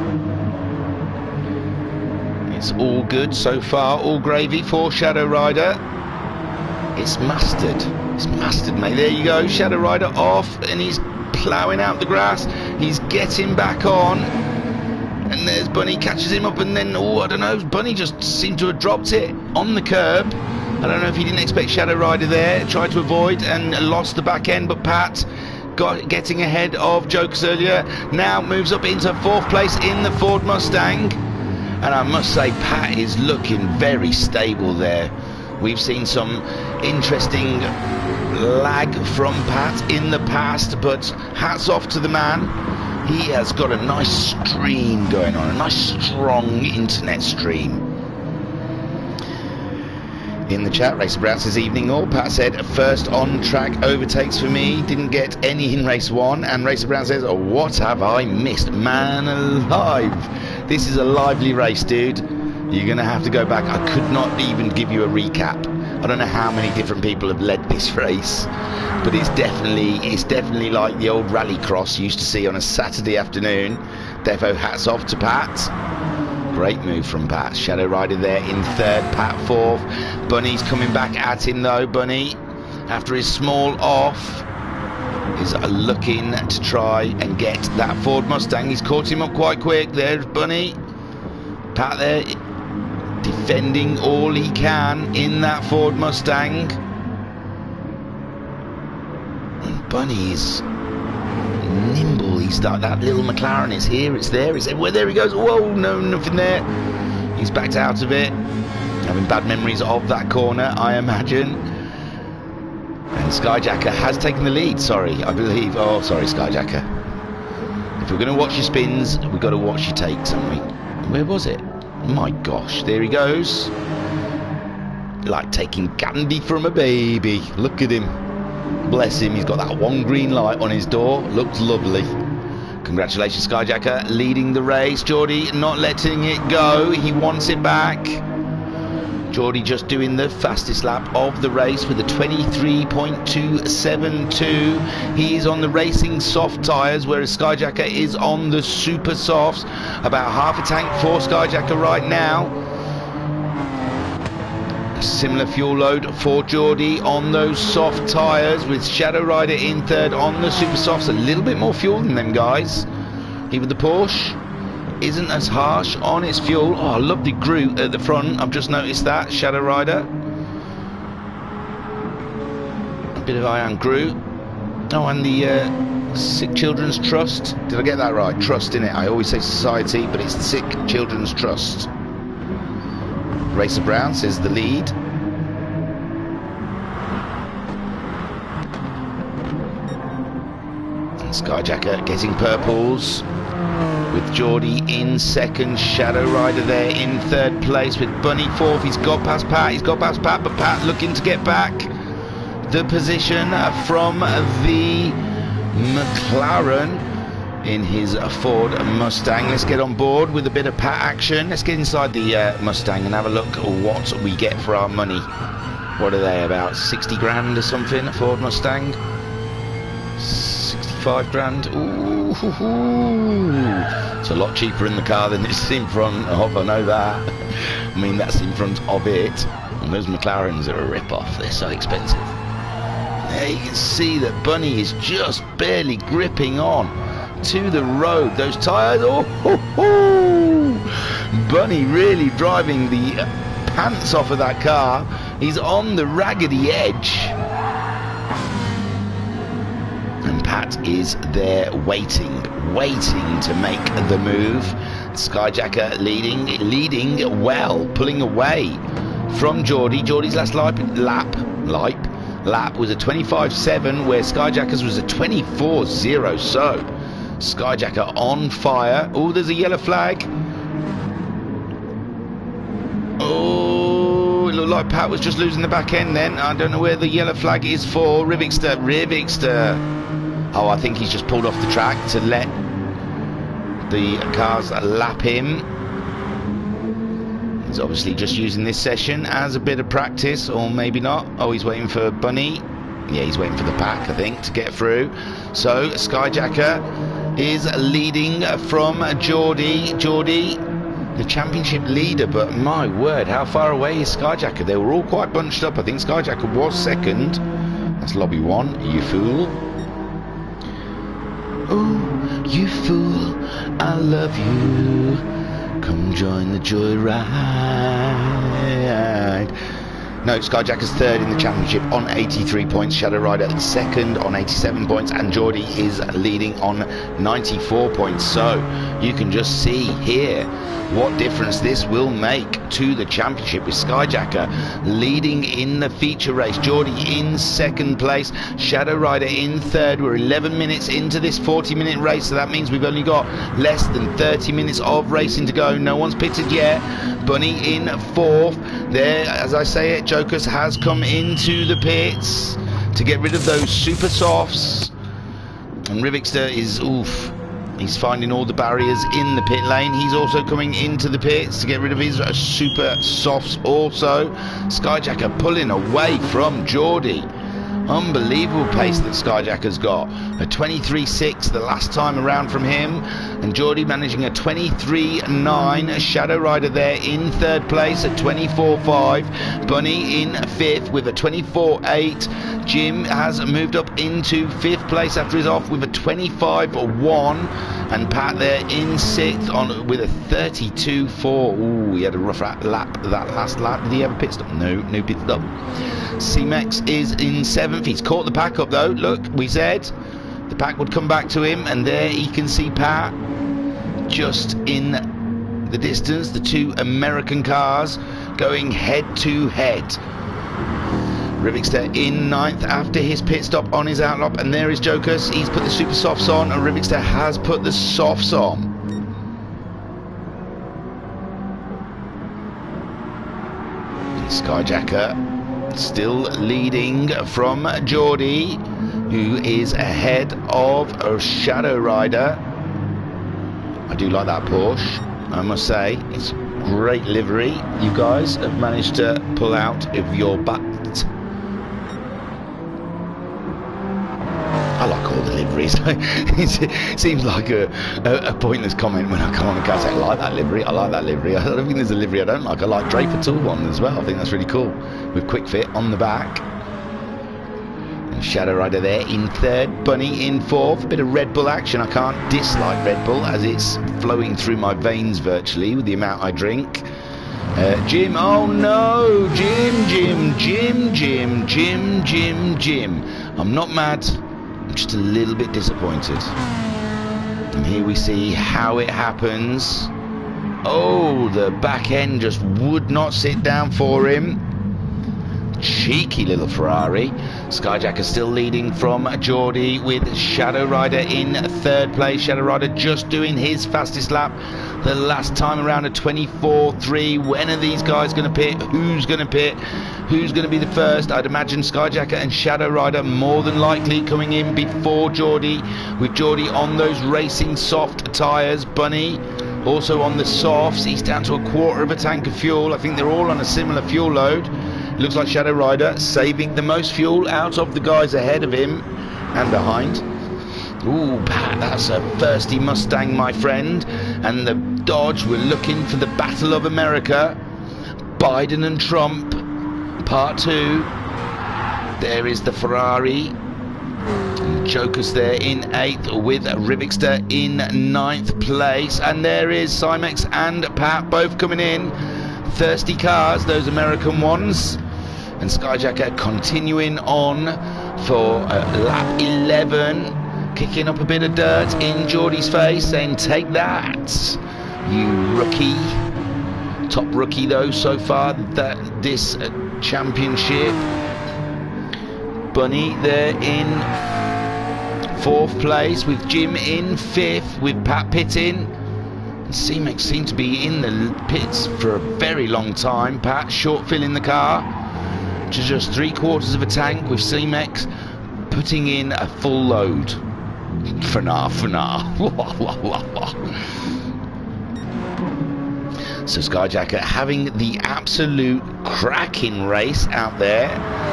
It's all good so far, all gravy for Shadow Rider. It's mustard. It's mustard, mate. There you go, Shadow Rider off, and he's ploughing out the grass. He's getting back on. And there's Bunny, catches him up, and then, oh, I don't know, Bunny just seemed to have dropped it on the curb. I don't know if he didn't expect Shadow Rider there, tried to avoid and lost the back end, but Pat getting ahead of Jokers earlier, now moves up into 4th place in the Ford Mustang. And I must say, Pat is looking very stable there. We've seen some interesting lag from Pat in the past, but hats off to the man. He has got a nice stream going on, a nice strong internet stream. In the chat, Racer Brown says, evening all. Pat said, first on track overtakes for me, didn't get any in race 1. And Racer Brown says, oh, what have I missed? Man alive, this is a lively race, dude. You're gonna have to go back. I could not even give you a recap. I don't know how many different people have led this race, but it's definitely like the old rallycross you used to see on a Saturday afternoon. Defo, hats off to Pat. Great move from Pat. Shadow Rider there in 3rd, Pat 4th. Bunny's coming back at him though. Bunny, after his small off, is looking to try and get that Ford Mustang. He's caught him up quite quick. There's Bunny. Pat there, defending all he can in that Ford Mustang. And Bunny's nimble. He's that little McLaren is here, it's there, well, there he goes. Whoa, no, nothing there. He's backed out of it, having bad memories of that corner, I imagine. And Skyjacker has taken the lead, sorry, I believe. Oh, sorry, Skyjacker. If we're going to watch your spins, we've got to watch your takes, haven't we? Where was it? My gosh, there he goes. Like taking candy from a baby. Look at him. Bless him, he's got that one green light on his door. Looks lovely. Congratulations, Skyjacker, leading the race. Geordie not letting it go. He wants it back. Geordie just doing the fastest lap of the race with a 23.272. He's on the racing soft tyres, whereas Skyjacker is on the super softs. About half a tank for Skyjacker right now. Similar fuel load for Geordie on those soft tyres, with Shadow Rider in 3rd on the super softs. A little bit more fuel than them guys. Even the Porsche isn't as harsh on its fuel. Oh, I love the Groot at the front. I've just noticed that. Shadow Rider. A bit of Iron Groot. Oh, and the Sick Children's Trust. Did I get that right? Trust in it. I always say society, but it's the Sick Children's Trust. Racer Brown says the lead. And Skyjacker getting purples, with Geordie in 2nd, Shadow Rider there in 3rd place, with Bunny 4th. He's got past Pat, but Pat looking to get back the position from the McLaren in his Ford Mustang. Let's get on board with a bit of Pat action. Let's get inside the Mustang and have a look at what we get for our money. What are they, about 60 grand or something, a Ford Mustang? 65 grand. Ooh, hoo, hoo. It's a lot cheaper in the car than it's in front of, I know that. I mean, that's in front of it. And those McLarens are a rip-off, they're so expensive. There you can see that Bunny is just barely gripping on to the road. Those tyres, oh ho, ho. Bunny really driving the pants off of that car. He's on the raggedy edge, and Pat is there waiting to make the move. Skyjacker leading well, pulling away from Geordie. Geordie's last lap was a 25.7, where Skyjacker's was a 24.0. So Skyjacker on fire. Oh, there's a yellow flag. Oh, it looked like Pat was just losing the back end then. I don't know where the yellow flag is for. Rivixter. Oh, I think he's just pulled off the track to let the cars lap him. He's obviously just using this session as a bit of practice, or maybe not. Oh, he's waiting for Bunny. Yeah, he's waiting for the pack, I think, to get through. So Skyjacker is leading from Geordie, the championship leader, but my word, how far away is Skyjacker? They were all quite bunched up. I think Skyjacker was 2nd. That's lobby 1, you fool. Oh, you fool, I love you. Come join the joyride. No, Skyjacker's third in the championship on 83 points. Shadow Rider second on 87 points, and Geordie is leading on 94 points. So you can just see here what difference this will make to the championship, with Skyjacker leading in the feature race, Geordie in second place, Shadow Rider in third. We're 11 minutes into this 40-minute race, so that means we've only got less than 30 minutes of racing to go. No one's pitted yet. Bunny in fourth. There, as I say it, Jokers has come into the pits to get rid of those super softs, and Rivixter is he's finding all the barriers in the pit lane. He's also coming into the pits to get rid of his super softs also. Skyjacker pulling away from Geordie. Unbelievable pace that Skyjacker's got. A 23.6 the last time around from him, and Geordie managing a 23.9. Shadow Rider there in third place at 24.5. Bunny in fifth with a 24.8. Jim has moved up into fifth place after he's off with a 25.1, and Pat there in sixth with a 32.4. Ooh, he had a rough lap that last lap. Did he have a pit stop? No pit stop. C-Mex is in seventh. He's caught the pack up though. Look, we said the pack would come back to him, and there he can see Pat just in the distance. The two American cars going head to head. Rivixter in ninth after his pit stop on his outlap, and there is Jokers. He's put the super softs on, and Rivixter has put the softs on. And Skyjacker still leading from Geordie, who is ahead of Shadow Rider. I do like that Porsche, I must say. It's great livery you guys have managed to pull out of your butt. I like all the liveries. It seems like a pointless comment when I come on the car and say, I like that livery, I like that livery. I don't think there's a livery I don't like. I like Draper Tool one as well. I think that's really cool, with Quick Fit on the back. And Shadow Rider there in third, Bunny in fourth. A bit of Red Bull action. I can't dislike Red Bull, as it's flowing through my veins virtually with the amount I drink. Jim, oh no, Jim. I'm not mad, I'm just a little bit disappointed. And here we see how it happens. Oh, the back end just would not sit down for him. Cheeky little Ferrari. Skyjacker still leading from Geordie, with Shadow Rider in third place. Shadow Rider just doing his fastest lap the last time around, a 24.3. When are these guys going to pit? Who's going to pit? Who's going to be the first? I'd imagine Skyjacker and Shadow Rider more than likely coming in before Geordie, with Geordie on those racing soft tyres. Bunny also on the softs. He's down to a quarter of a tank of fuel. I think they're all on a similar fuel load. Looks like Shadow Rider saving the most fuel out of the guys ahead of him and behind. Ooh, Pat, that's a thirsty Mustang, my friend. And the Dodge, we're looking for the Battle of America. Biden and Trump, part 2. There is the Ferrari. And Joker's there in 8th, with Rivixter in 9th place. And there is Cymex and Pat both coming in. Thirsty cars, those American ones. And Skyjacker continuing on for lap 11, kicking up a bit of dirt in Geordie's face, saying, take that, you rookie. Top rookie though so far this championship. Bunny there in 4th place, with Jim in 5th, with Pat pitting. C-Mex seemed to be in the pits for a very long time. Pat short filling the car to just 3/4 of a tank, with C-Mex putting in a full load. For now. So Skyjacker having the absolute cracking race out there.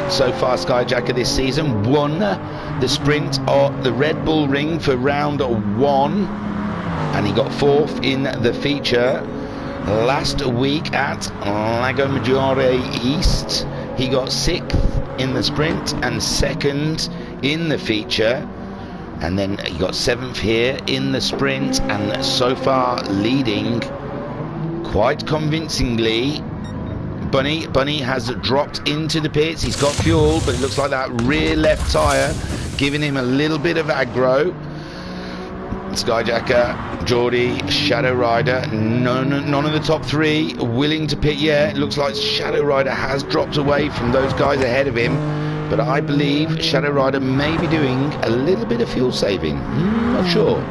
So far Skyjacker this season won the sprint of the Red Bull Ring for round 1. And he got 4th in the feature. Last week at Lago Maggiore East, he got 6th in the sprint and 2nd in the feature. And then you got 7th here in the sprint, and so far leading quite convincingly. Bunny has dropped into the pits. He's got fuel, but it looks like that rear left tyre giving him a little bit of aggro. Skyjacker, Geordie, Shadow Rider, none of the top 3 willing to pit yet. It looks like Shadow Rider has dropped away from those guys ahead of him, but I believe Shadow Rider may be doing a little bit of fuel saving. Not sure.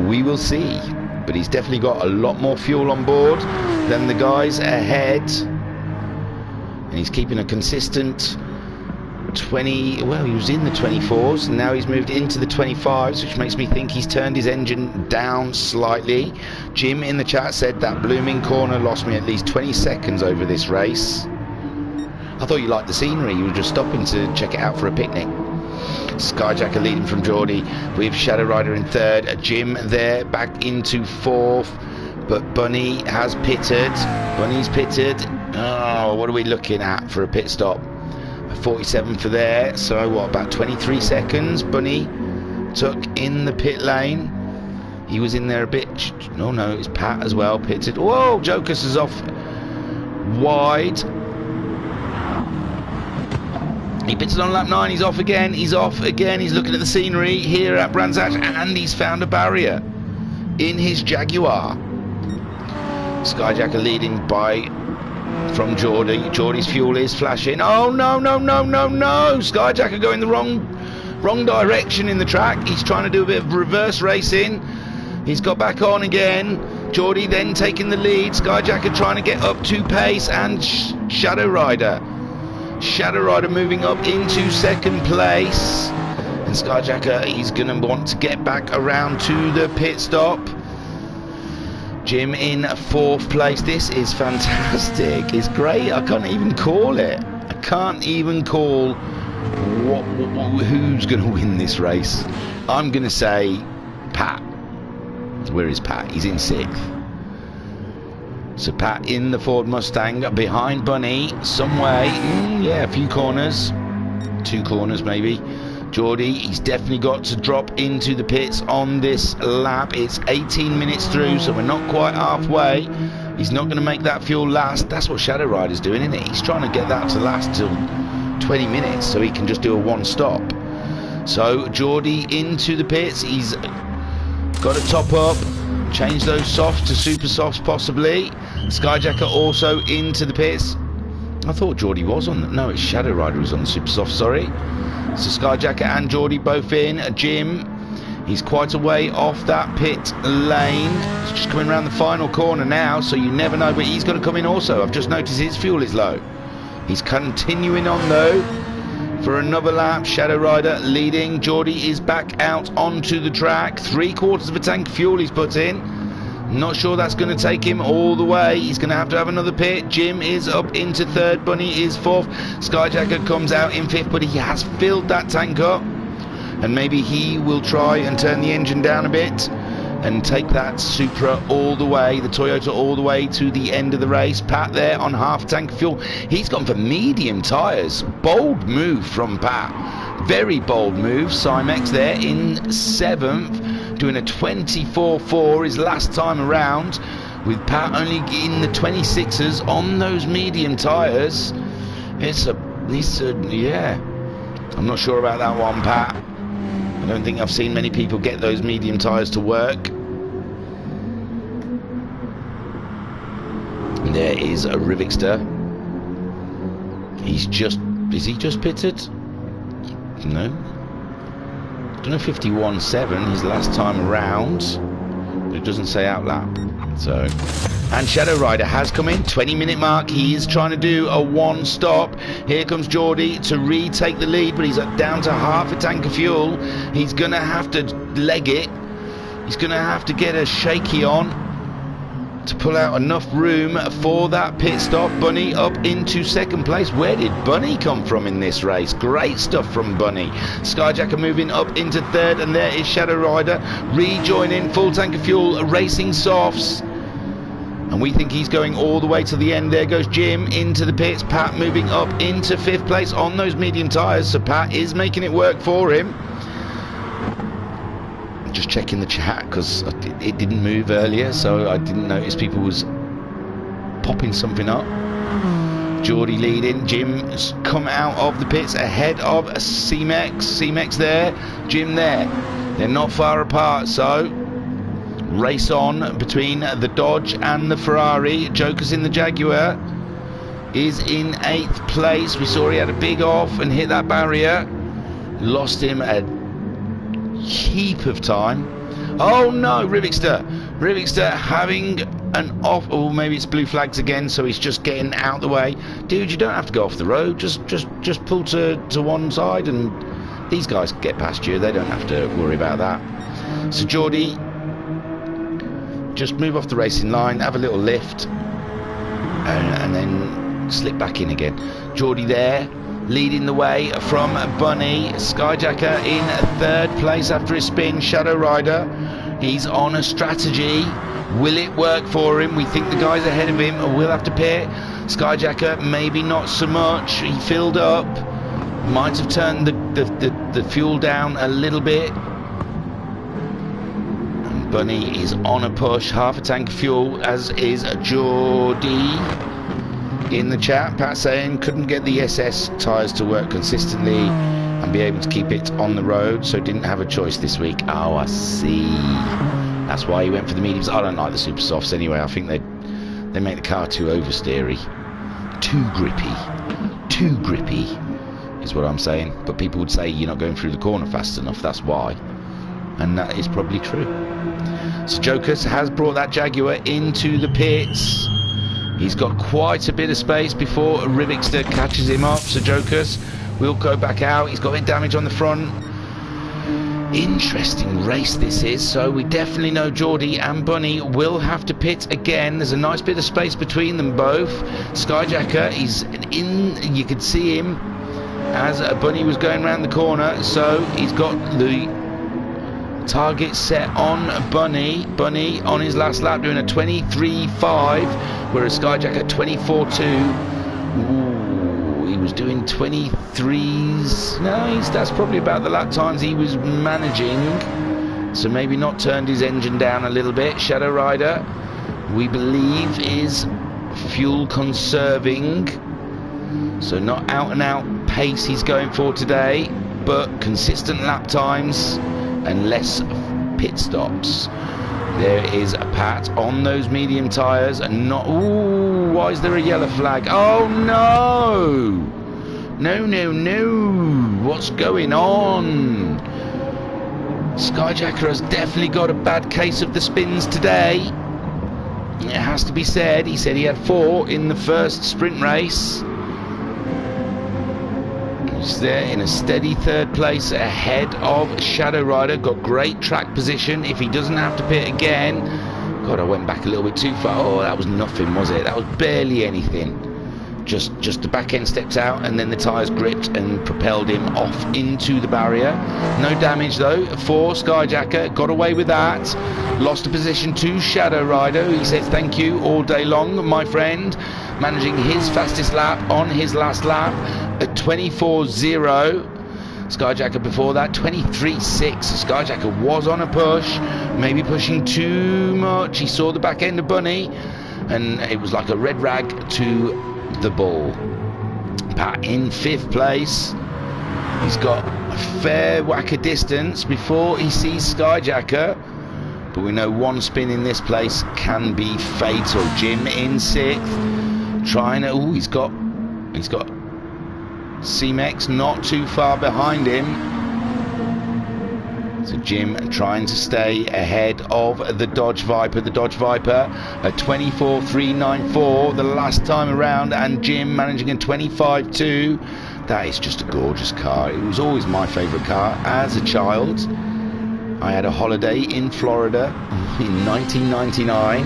We will see. But he's definitely got a lot more fuel on board than the guys ahead. And he's keeping a consistent 20, well, he was in the 24s, and now he's moved into the 25s, which makes me think he's turned his engine down slightly. Jim in the chat said that blooming corner lost me at least 20 seconds over this race. I thought you liked the scenery, you were just stopping to check it out for a picnic. Skyjacker leading from Geordie, with Shadow Rider in 3rd, Jim there back into 4th, but Bunny has pitted. Bunny's pitted. Oh, what are we looking at for a pit stop? 47 for there, so what, about 23 seconds Bunny took in the pit lane. He was in there a bit. No, it's Pat as well pitted. Whoa, Jocus is off wide. He pitted on lap 9, he's off again, he's looking at the scenery here at Brands Hatch, and he's found a barrier in his Jaguar. Skyjacker leading by from Geordie. Geordie's fuel is flashing. Oh no, Skyjacker going the wrong direction in the track. He's trying to do a bit of reverse racing. He's got back on again. Geordie then taking the lead. Skyjacker trying to get up to pace, and Shadow Rider moving up into 2nd place. And Skyjacker, he's going to want to get back around to the pit stop. Jim in 4th place. This is fantastic. It's great. I can't even call it. I can't even call who's going to win this race. I'm going to say Pat. Where is Pat? He's in 6th. So Pat in the Ford Mustang behind Bunny some way. Yeah, a few corners. 2 corners maybe. Geordie, he's definitely got to drop into the pits on this lap. It's 18 minutes through, so we're not quite halfway. He's not going to make that fuel last. That's what Shadow Rider's doing, isn't it? He's trying to get that to last till 20 minutes so he can just do a 1 stop. So Geordie into the pits. He's got to top up, change those softs to super softs possibly. Skyjacker also into the pits. I thought Geordie was on the... No, it's Shadow Rider who's on the super soft, sorry. So Skyjacker and Geordie both in. Jim, he's quite a way off that pit lane. He's just coming around the final corner now, so you never know, but he's got to come in also. I've just noticed his fuel is low. He's continuing on though for another lap. Shadow Rider leading. Geordie is back out onto the track. 3/4 of a tank of fuel he's put in. Not sure that's going to take him all the way. He's going to have another pit. Jim is up into 3rd. Bunny is 4th. Skyjacker comes out in 5th, but he has filled that tank up. And maybe he will try and turn the engine down a bit and take that Supra all the way, the Toyota all the way to the end of the race. Pat there on half tank of fuel. He's gone for medium tyres. Bold move from Pat. Very bold move. Cymex there in 7th. Doing a 24.4 his last time around, with Pat only in the 26s on those medium tyres. Yeah, I'm not sure about that one, Pat. I don't think I've seen many people get those medium tyres to work. And there is a Rivixter. Is he just pitted? No. Done a 51.7 his last time around, but it doesn't say outlap. So, and Shadow Rider has come in, 20-minute mark. He is trying to do a 1 stop. Here comes Geordie to retake the lead, but he's down to half a tank of fuel. He's gonna have to leg it. He's gonna have to get a shaky on to pull out enough room for that pit stop. Bunny up into 2nd place. Where did Bunny come from in this race? Great stuff from Bunny. Skyjacker moving up into 3rd, and there is Shadow Rider rejoining, full tank of fuel, racing softs. And we think he's going all the way to the end. There goes Jim into the pits. Pat moving up into 5th place on those medium tyres, so Pat is making it work for him. just checking the chat because it didn't move earlier, so I didn't notice people was popping something up. Geordie leading. Jim's come out of the pits ahead of C-Mex. C-Mex there, Jim there. They're not far apart, so race on between the Dodge and the Ferrari. Joker's in the Jaguar is in 8th place. We saw he had a big off and hit that barrier. Lost him a heap of time. Oh no, Rivixter having an off. Oh, maybe it's blue flags again, so he's just getting out the way. Dude, you don't have to go off the road. Just pull to one side, and these guys get past you. They don't have to worry about that. So Geordie, just move off the racing line, have a little lift, and then slip back in again. Geordie there, leading the way from Bunny. Skyjacker in 3rd place after his spin. Shadow Rider, he's on a strategy. Will it work for him? We think the guys ahead of him will have to pit. Skyjacker, maybe not so much. He filled up. Might have turned the fuel down a little bit. And Bunny is on a push. Half a tank of fuel, as is Geordie. In the chat, Pat saying couldn't get the SS tyres to work consistently and be able to keep it on the road, so didn't have a choice this week. Oh, I see. That's why he went for the mediums. I don't like the super softs anyway. I think they make the car too oversteery, too grippy is what I'm saying. But people would say you're not going through the corner fast enough. That's why, and that is probably true. So Jokers has brought that Jaguar into the pits. He's got quite a bit of space before Rivixter catches him up. So Jokers will go back out. He's got a bit of damage on the front. Interesting race this is. So we definitely know Geordie and Bunny will have to pit again. There's a nice bit of space between them both. Skyjacker, he's in. You could see him as Bunny was going around the corner. So he's got the target set on Bunny. Bunny on his last lap doing a 23.5, whereas Skyjacker 24.2. Ooh, he was doing 23s. No, that's probably about the lap times he was managing. So maybe not turned his engine down a little bit. Shadow Rider, we believe, is fuel conserving. So not out and out pace he's going for today, but consistent lap times and less pit stops. There is a Pat on those medium tyres and not. Ooh, why is there a yellow flag? Oh no! No! What's going on? Skyjacker has definitely got a bad case of the spins today. It has to be said. He said he had 4 in the first sprint race. He's there in a steady 3rd place ahead of Shadow Rider. Got great track position if he doesn't have to pit again. God, I went back a little bit too far. Oh, that was nothing, was it? That was barely anything. Just the back end steps out and then the tyres gripped and propelled him off into the barrier. No damage though for Skyjacker. Got away with that. Lost a position to Shadow Rider. He says thank you all day long, my friend. Managing his fastest lap on his last lap at 24.0. Skyjacker before that 23.6. Skyjacker was on a push, maybe pushing too much. He saw the back end of Bunny and it was like a red rag to the ball. Pat in 5th place. He's got a fair whack of distance before he sees Skyjacker, but we know one spin in this place can be fatal. Jim in 6th, trying to. Oh, he's got C-Mex not too far behind him. So Jim trying to stay ahead of the Dodge Viper. The Dodge Viper at 24.394 the last time around, and Jim managing a 25.2. That is just a gorgeous car. It was always my favourite car as a child. I had a holiday in Florida in 1999,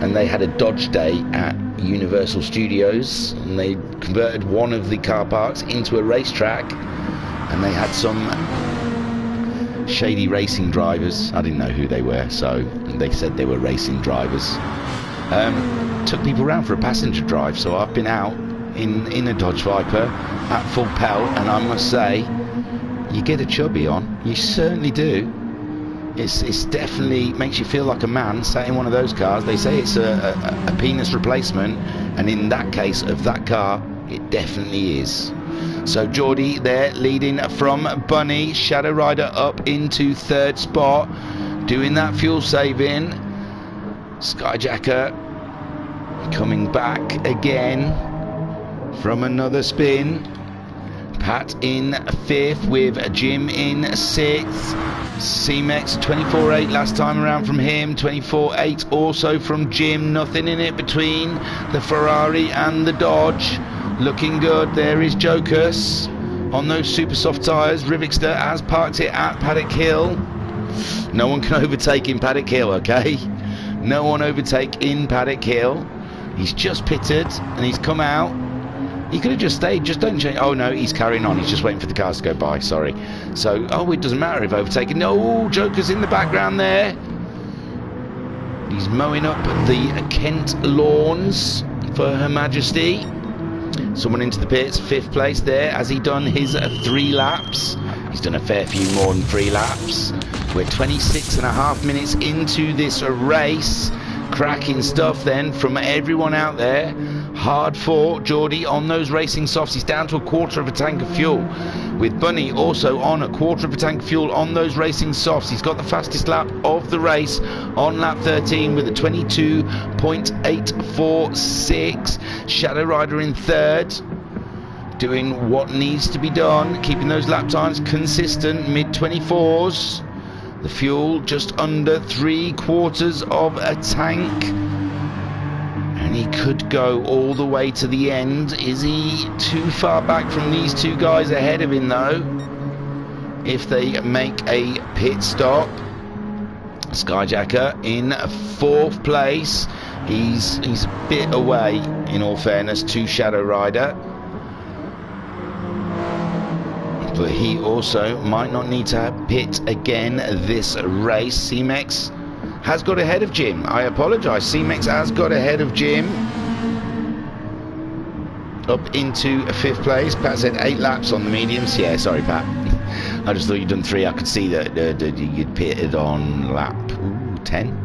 and they had a Dodge day at Universal Studios, and they converted one of the car parks into a racetrack, and they had some shady racing drivers. I didn't know who they were, so they said they were racing drivers. Took people around for a passenger drive, so I've been out in a Dodge Viper at full pelt, and I must say, you get a chubby on. You certainly do. It's definitely makes you feel like a man sat in one of those cars. They say it's a penis replacement, and in that case of that car, it definitely is. So Geordie there leading from Bunny. Shadow Rider up into third spot, doing that fuel saving. Skyjacker coming back again from another spin. Pat in fifth with Jim in sixth. C-Mex 24.8 last time around from him, 24.8 also from Jim. Nothing in it between the Ferrari and the Dodge. Looking good. There is Jocus on those super soft tyres. Rivixter has parked it at Paddock Hill. No one can overtake in Paddock Hill, okay? No one overtake in Paddock Hill. He's just pitted and he's come out. He could have just stayed, just don't change. Oh no, he's carrying on, he's just waiting for the cars to go by, sorry. So, oh, it doesn't matter if overtaken. No, Joker's in the background there. He's mowing up the Kent lawns for Her Majesty. Someone into the pits, fifth place there. Has he done his 3 laps? He's done a fair few more than 3 laps. We're 26.5 minutes into this race. Cracking stuff then from everyone out there. Hard fought. Geordie on those racing softs. He's down to a quarter of a tank of fuel. With Bunny also on a quarter of a tank of fuel on those racing softs. He's got the fastest lap of the race on lap 13 with a 22.846. Shadow Rider in third, doing what needs to be done, keeping those lap times consistent, mid-24s. The fuel just under 3/4 of a tank. And he could go all the way to the end. Is he too far back from these 2 guys ahead of him though? If they make a pit stop. Skyjacker in 4th place. He's a bit away, in all fairness, to Shadow Rider. But he also might not need to pit again this race. C-Mex has got ahead of Jim. I apologise. C-Mex has got ahead of Jim. Up into 5th place. Pat said 8 laps on the mediums. Yeah, sorry, Pat. I just thought you'd done 3. I could see that you'd pitted on lap 10.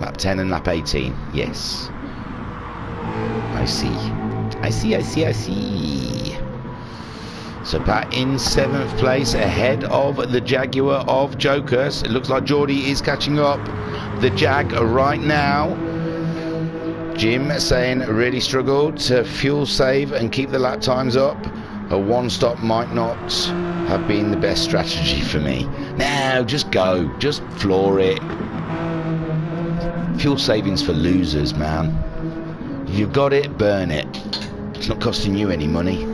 Lap 10 and lap 18. Yes. I see. I see. So Pat in 7th place, ahead of the Jaguar of Jokers. It looks like Geordie is catching up the Jag right now. Jim saying really struggled to fuel save and keep the lap times up. A 1-stop might not have been the best strategy for me. No, just go, just floor it. Fuel savings for losers, man. If you've got it, burn it. It's not costing you any money.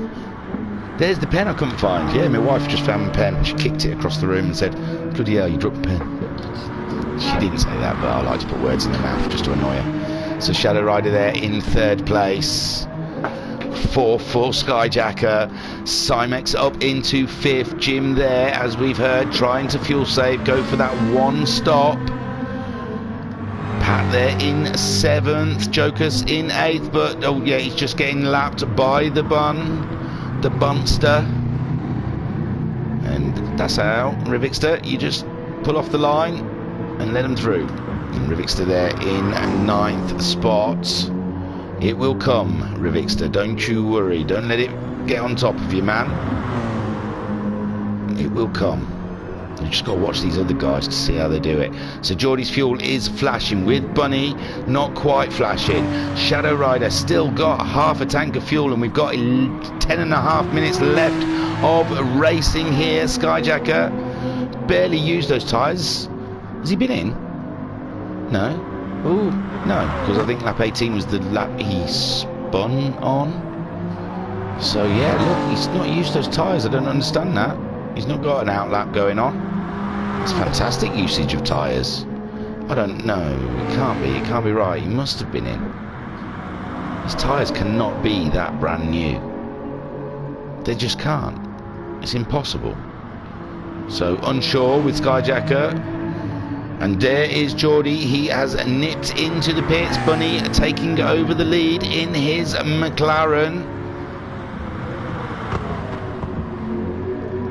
There's the pen I couldn't find. Yeah, my wife just found my pen. She kicked it across the room and said, bloody hell, you dropped the pen. She didn't say that, but I like to put words in her mouth just to annoy her. So Shadow Rider there in 3rd place. 4th for Skyjacker. Cymex up into 5th. Jim there, as we've heard, trying to fuel save, go for that 1 stop. Pat there in 7th. Jokers in 8th, but oh yeah, he's just getting lapped by the Bunster. And that's how Rivixter, you just pull off the line and let them through. And Rivixter there in 9th spot. It will come, Rivixter, don't you worry. Don't let it get on top of you, man. It will come. You just got to watch these other guys to see how they do it. So Geordie's fuel is flashing, with Bunny not quite flashing. Shadow Rider still got half a tank of fuel, and we've got 10.5 minutes left of racing here. Skyjacker barely used those tyres. Has he been in? No. Oh, no, because I think lap 18 was the lap he spun on. So yeah, look, he's not used those tyres. I don't understand that. He's not got an outlap going on. It's fantastic usage of tyres. I don't know. It can't be right. He must have been in. His tyres cannot be that brand new. They just can't. It's impossible. So unsure with Skyjacker. And there is Geordie. He has nipped into the pits. Bunny taking over the lead in his McLaren.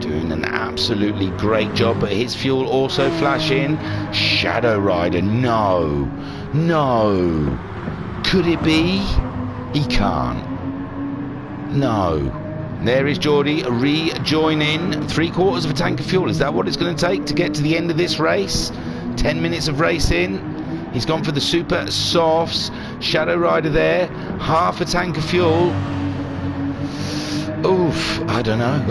Doing an absolutely great job, but his fuel also flashing. Shadow Rider, no. Could it be? He can't. No. There is Geordie rejoining. 3/4 of a tank of fuel. Is that what it's going to take to get to the end of this race? 10 minutes of racing. He's gone for the super softs. Shadow Rider there. Half a tank of fuel. Oof, I don't know.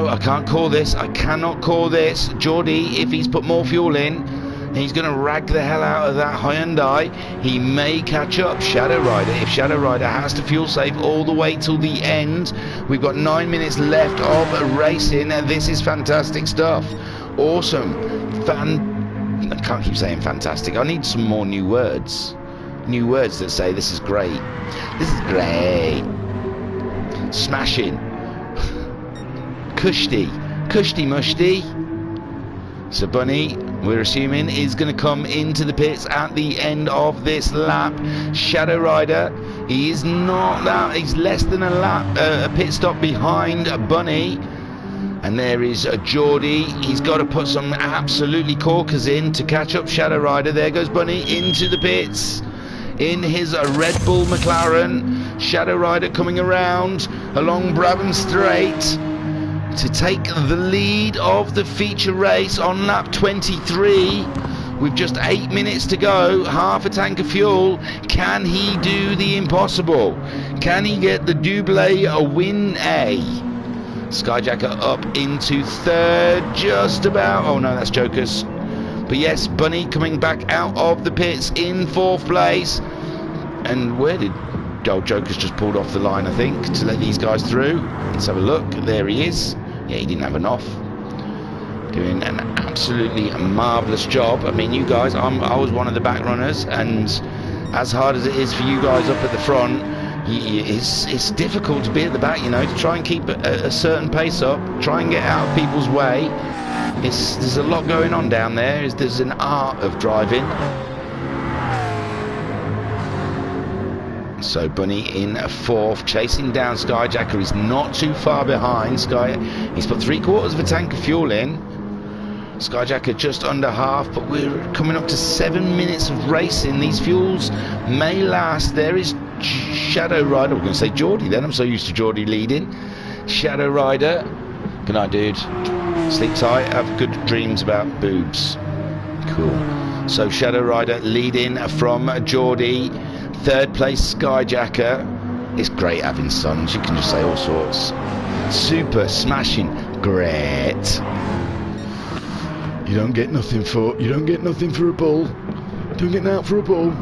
I can't call this. I cannot call this. Geordie, if he's put more fuel in, he's going to rag the hell out of that Hyundai. He may catch up Shadow Rider. If Shadow Rider has to fuel save all the way till the end, we've got 9 minutes left of racing. This is fantastic stuff. Awesome. I can't keep saying fantastic. I need some more new words. New words that say this is great. This is great. Smashing. Kushti mushti. So Bunny, we're assuming, is going to come into the pits at the end of this lap. Shadow Rider, he is not that, he's less than a pit stop behind Bunny. And there is Geordie. He's got to put some absolutely corkers in to catch up Shadow Rider. There goes Bunny into the pits in his Red Bull McLaren. Shadow Rider coming around along Brabham Straight to take the lead of the feature race on lap 23 with just 8 minutes to go, half a tank of fuel. Can he do the impossible? Can he get the double win A? Skyjacker up into third, just about. Oh no, that's Jokers. But yes, Bunny coming back out of the pits in 4th place. And where did Jokers just pulled off the line, I think, to let these guys through? Let's have a look. There he is. Yeah, he didn't have enough. Doing an absolutely marvellous job. I mean, you guys, I was one of the back runners, and as hard as it is for you guys up at the front, it's difficult to be at the back, you know, to try and keep a certain pace up, try and get out of people's way. There's a lot going on down there. There's an art of driving. So Bunny in 4th, chasing down Skyjacker. He's not too far behind. He's put 3/4 of a tank of fuel in. Skyjacker just under half, but we're coming up to 7 minutes of racing. These fuels may last. There is Shadow Rider. We're going to say Geordie then. I'm so used to Geordie leading. Shadow Rider. Good night, dude. Sleep tight. Have good dreams about boobs. Cool. So Shadow Rider leading from Geordie. 3rd place Skyjacker. It's great having sons. You can just say all sorts. Super smashing. Great. You don't get nothing for a bull. Don't get out for a bull.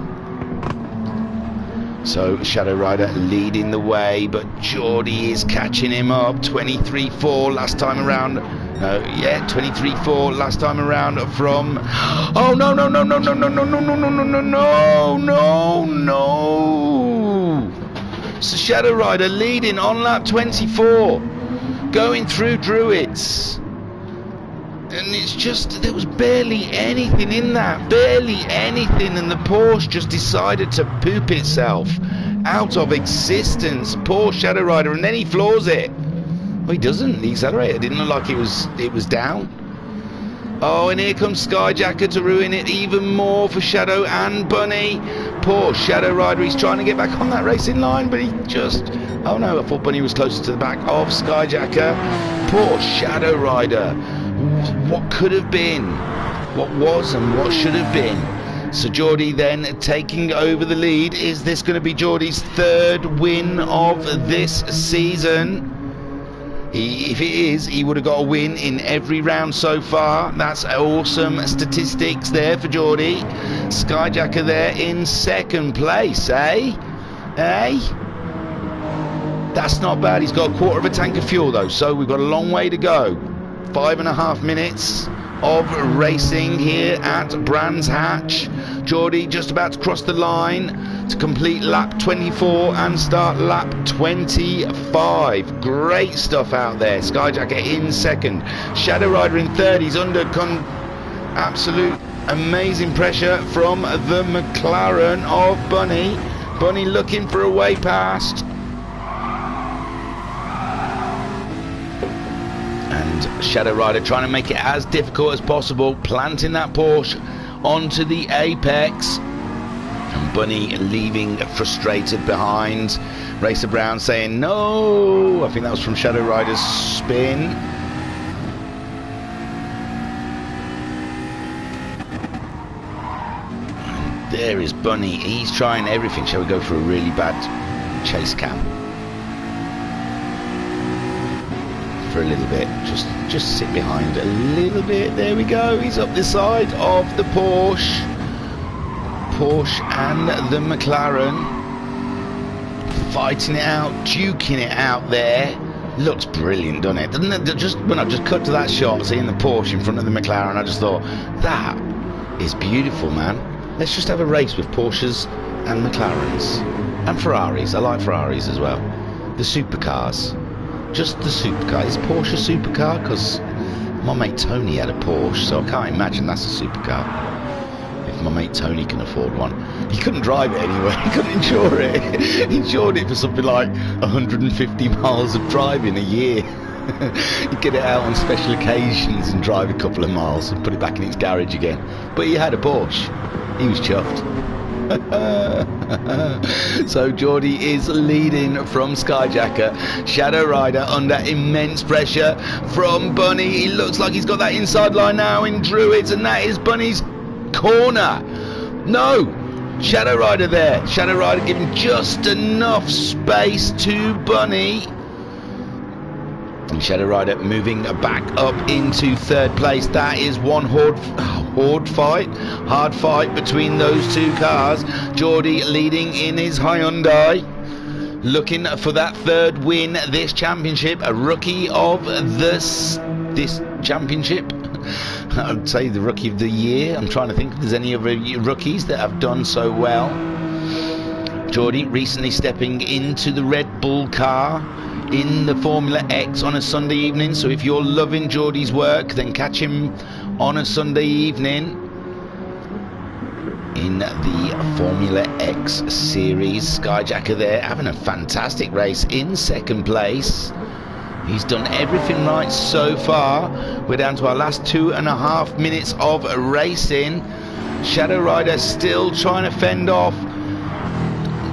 So Shadow Rider leading the way, but Geordie is catching him up. 23.4 last time around. No, yeah, 23.4 last time around from. Oh no! So Shadow Rider leading on lap 24, going through Druids. And it's just, there was barely anything in that, barely anything, and the Porsche just decided to poop itself out of existence. Poor Shadow Rider, and then he floors it. Well, he doesn't. The accelerator didn't look like it was down. Oh, and here comes Skyjacker to ruin it even more for Shadow and Bunny. Poor Shadow Rider, he's trying to get back on that racing line, but he just... Oh no, I thought Bunny was closer to the back of Skyjacker. Poor Shadow Rider. What could have been, what was and what should have been. So Geordie then taking over the lead. Is this going to be Geordie's 3rd win of this season? If it is, he would have got a win in every round so far. That's awesome statistics there for Geordie. Skyjacker there in 2nd place, eh? That's not bad. He's got 1/4 of a tank of fuel though, so we've got a long way to go. 5.5 minutes of racing here at Brands Hatch. Geordie just about to cross the line to complete lap 24 and start lap 25. Great stuff out there. Skyjacker in 2nd. Shadow Rider in 3rd. He's under absolute amazing pressure from the McLaren of Bunny. Bunny looking for a way past. And Shadow Rider trying to make it as difficult as possible, planting that Porsche onto the apex. And Bunny leaving frustrated behind. Racer Brown saying no. I think that was from Shadow Rider's spin. And there is Bunny. He's trying everything. Shall we go for a really bad chase cam? For a little bit. Just sit behind a little bit. There we go. He's up the side of the Porsche. Porsche and the McLaren fighting it out, duking it out there. Looks brilliant, doesn't it? Doesn't it? Just when I just cut to that shot, seeing the Porsche in front of the McLaren, I just thought, that is beautiful, man. Let's just have a race with Porsches and McLarens and Ferraris. I like Ferraris as well. The supercars, just the supercar. Is Porsche a supercar? Because my mate Tony had a Porsche, so I can't imagine that's a supercar. My mate Tony can afford one. He couldn't drive it anyway. He couldn't insure it. He insured it for something like 150 miles of driving a year. He'd get it out on special occasions and drive a couple of miles and put it back in its garage again. But he had a Porsche. He was chuffed. So Geordie is leading from Skyjacker. Shadow Rider under immense pressure from Bunny. He looks like he's got that inside line now in Druids, and that is Bunny's corner. No, Shadow Rider there. Shadow Rider giving just enough space to Bunny. And Shadow Rider moving back up into third place. That is one hard fight between those two cars. Geordie leading in his Hyundai, looking for that third win this championship. A rookie of this championship. I'd say the rookie of the year. I'm trying to think if there's any other rookies that have done so well. Geordie recently stepping into the Red Bull car in the Formula X on a Sunday evening. So if you're loving Geordie's work, then catch him on a Sunday evening in the Formula X series. Skyjacker there having a fantastic race in second place. He's done everything right so far. We're down to our last 2.5 minutes of racing. Shadow Rider still trying to fend off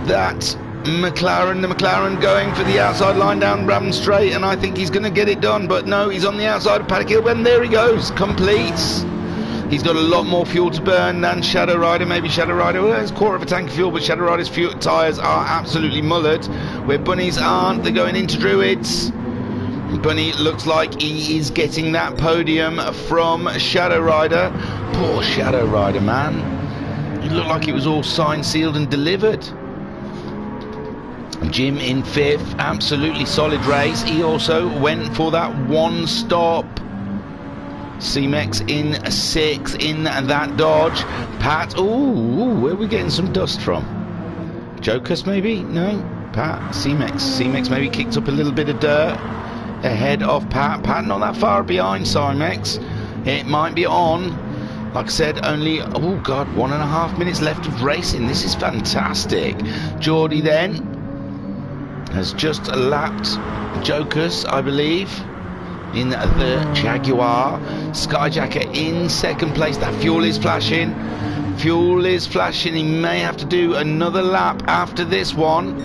that McLaren. The McLaren going for the outside line down Bramham Straight, and I think he's going to get it done. But no, he's on the outside of Paddock Hill, and there he goes, completes. He's got a lot more fuel to burn than Shadow Rider. Maybe Shadow Rider, well, it's a quarter of a tank of fuel, but Shadow Rider's tyres are absolutely mullered. Where Bunny's aren't, they're going into Druids. Bunny looks like he is getting that podium from Shadow Rider. Poor Shadow Rider, man. It looked like it was all signed, sealed and delivered. Jim in fifth, absolutely solid race. He also went for that one stop. C-Mex in sixth in that Dodge. Pat, ooh, where are we getting some dust from? Jokers maybe? No? Pat, C-Mex. C-Mex maybe kicked up a little bit of dirt ahead of Pat. Pat not that far behind C-Mex. It might be on. Like I said, only, oh God, 1.5 minutes left of racing. This is fantastic. Geordie then has just lapped Jokers, I believe, in the Jaguar. Skyjacker in second place. That fuel is flashing. Fuel is flashing. He may have to do another lap after this one.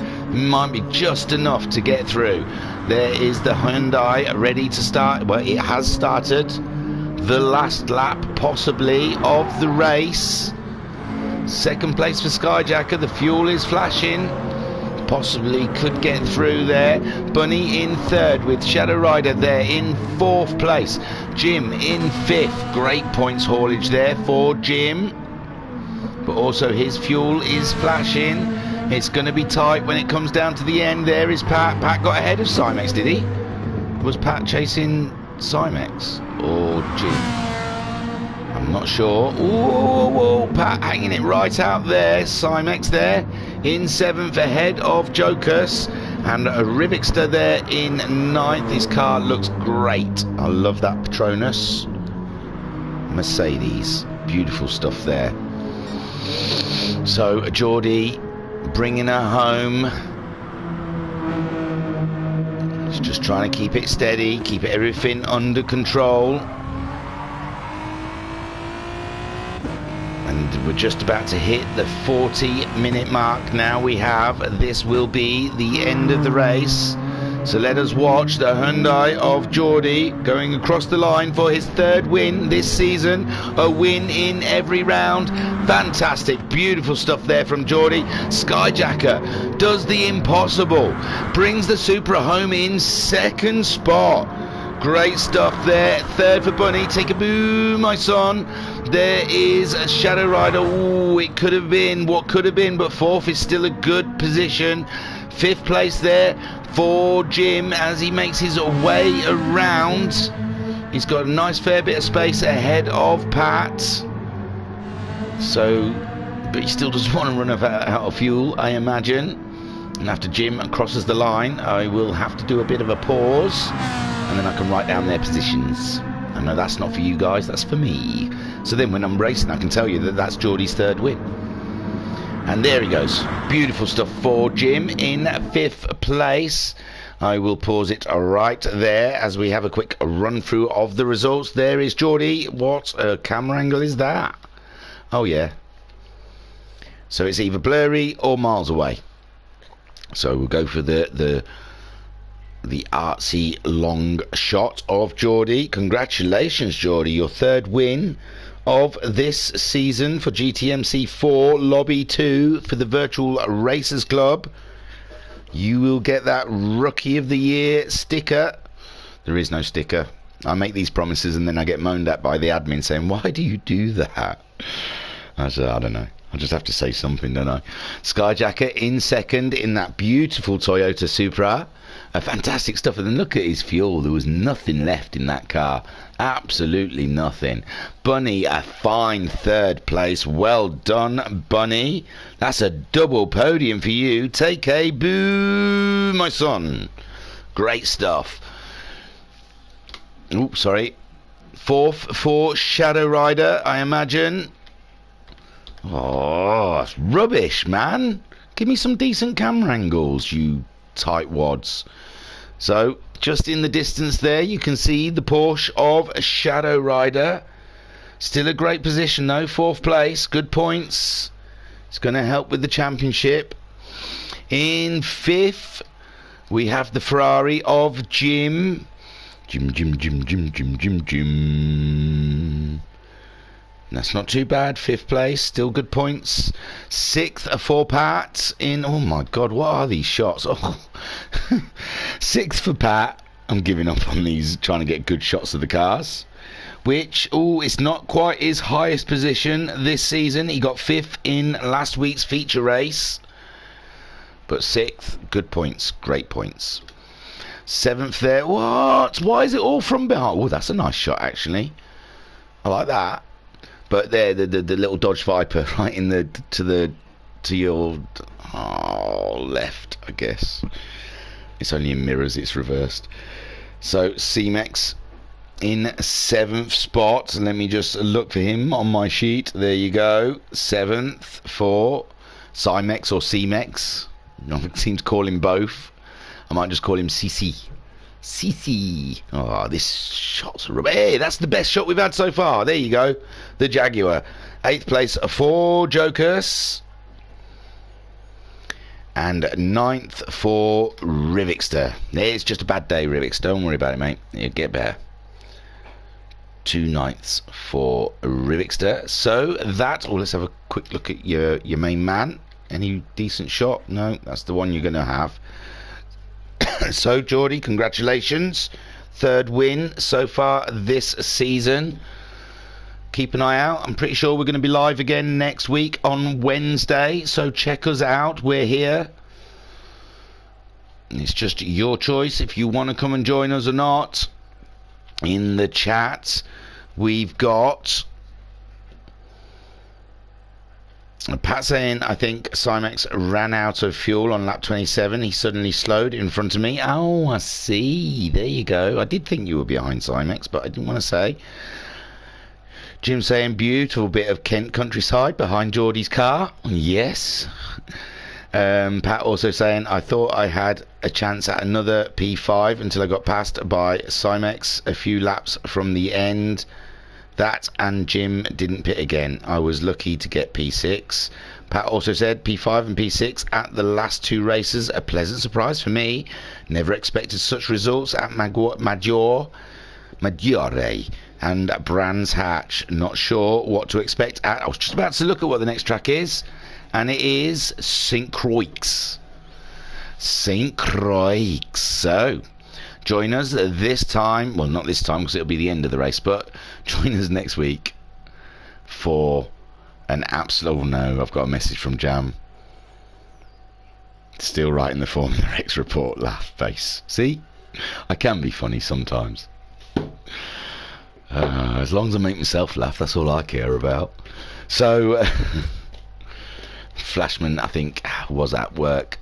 Might be just enough to get through. There is the Hyundai ready to start. Well, it has started the last lap possibly of the race. Second place for Skyjacker. The fuel is flashing. Possibly could get through there. Bunny in third with Shadow Rider there in fourth place. Jim in fifth. Great points haulage there for Jim. But also his fuel is flashing. It's going to be tight when it comes down to the end. There is Pat. Pat got ahead of C-Mex, did he? Was Pat chasing C-Mex or Jim? I'm not sure. Ooh, Pat hanging it right out there. C-Mex there in seventh ahead of Jokers. And Rivixter there in ninth. This car looks great. I love that Patronus Mercedes. Beautiful stuff there. So Geordie bringing her home. He's just trying to keep it steady, keep everything under control. And we're just about to hit the 40-minute mark. Now we have, this will be the end of the race. So let us watch the Hyundai of Geordie going across the line for his third win this season. A win in every round. Fantastic, beautiful stuff there from Geordie. Skyjacker does the impossible. Brings the Supra home in second spot. Great stuff there. Third for Bunny. Take a boo, my son. There is a Shadow Rider. Ooh, it could have been what could have been, but fourth is still a good position. Fifth place there for Jim as he makes his way around. He's got a nice fair bit of space ahead of Pat. So, but he still doesn't want to run out of fuel, I imagine. And after Jim crosses the line, I will have to do a bit of a pause. And then I can write down their positions. I know that's not for you guys, that's for me. So then when I'm racing, I can tell you that that's Geordie's third win. And there he goes. Beautiful stuff for Jim in fifth place. I will pause it right there as we have a quick run through of the results. There is Geordie. What a camera angle is that? Oh yeah. So it's either blurry or miles away. So we'll go for the artsy long shot of Geordie. Congratulations, Geordie, your third win of this season for GTMC4 Lobby 2 for the Virtual Racers Club. You will get that Rookie of the Year sticker. There is no sticker. I make these promises and then I get moaned at by the admin saying, why do you do that? I said, I don't know. I just have to say something, don't I? Skyjacker in second in that beautiful Toyota Supra. Fantastic stuff. And then look at his fuel. There was nothing left in that car. Absolutely nothing. Bunny, a fine third place. Well done, Bunny. That's a double podium for you. Take a boo, my son. Great stuff. Oops, sorry. Fourth for Shadow Rider, I imagine. Oh, that's rubbish, man. Give me some decent camera angles, you tightwads. So, just in the distance there, you can see the Porsche of Shadow Rider. Still a great position, though. Fourth place, good points. It's going to help with the championship. In fifth, we have the Ferrari of Jim. Jim. That's not too bad. Fifth place, still good points. Sixth for Pat in... Oh my God, what are these shots? Oh. Sixth for Pat. I'm giving up on these, trying to get good shots of the cars. Which, it's not quite his highest position this season. He got fifth in last week's feature race. But sixth, good points, great points. Seventh there. What? Why is it all from behind? Oh, that's a nice shot, actually. I like that. But there, the little Dodge Viper right in to your left, I guess. It's only in mirrors, it's reversed. So C-Mex in seventh spot. Let me just look for him on my sheet. There you go. Seventh for C-Mex or C-Mex. I seem to call him both. I might just call him CC. CC. Oh, this shot's rubbish. Hey, that's the best shot we've had so far. There you go. The Jaguar. Eighth place for Jokers. And ninth for Rivixter. It's just a bad day, Rivixter. Don't worry about it, mate. It'll get better. 2 ninths for Rivixter. So that... Oh, let's have a quick look at your main man. Any decent shot? No, that's the one you're going to have. So, Geordie, congratulations. Third win so far this season. Keep an eye out. I'm pretty sure we're going to be live again next week on Wednesday. So check us out. We're here. It's just your choice if you want to come and join us or not. In the chat, we've got... Pat saying, I think Cymex ran out of fuel on lap 27. He suddenly slowed in front of me. Oh, I see. There you go. I did think you were behind Cymex, but I didn't want to say. Jim saying, beautiful bit of Kent countryside behind Geordie's car. Yes. Pat also saying, I thought I had a chance at another P5 until I got passed by Cymex a few laps from the end. That and Jim didn't pit again. I was lucky to get P6. Pat also said P5 and P6 at the last two races. A pleasant surprise for me. Never expected such results at Maggiore and Brands Hatch. Not sure what to expect at. I was just about to look at what the next track is, and it is St. Croix. St. Croix. So, join us this time. Well, not this time because it'll be the end of the race, but join us next week for an absolute... Oh no, I've got a message from Jam. Still writing the Formula X report. Laugh face. See? I can be funny sometimes. As long as I make myself laugh, that's all I care about. So, Flashman, I think, was at work,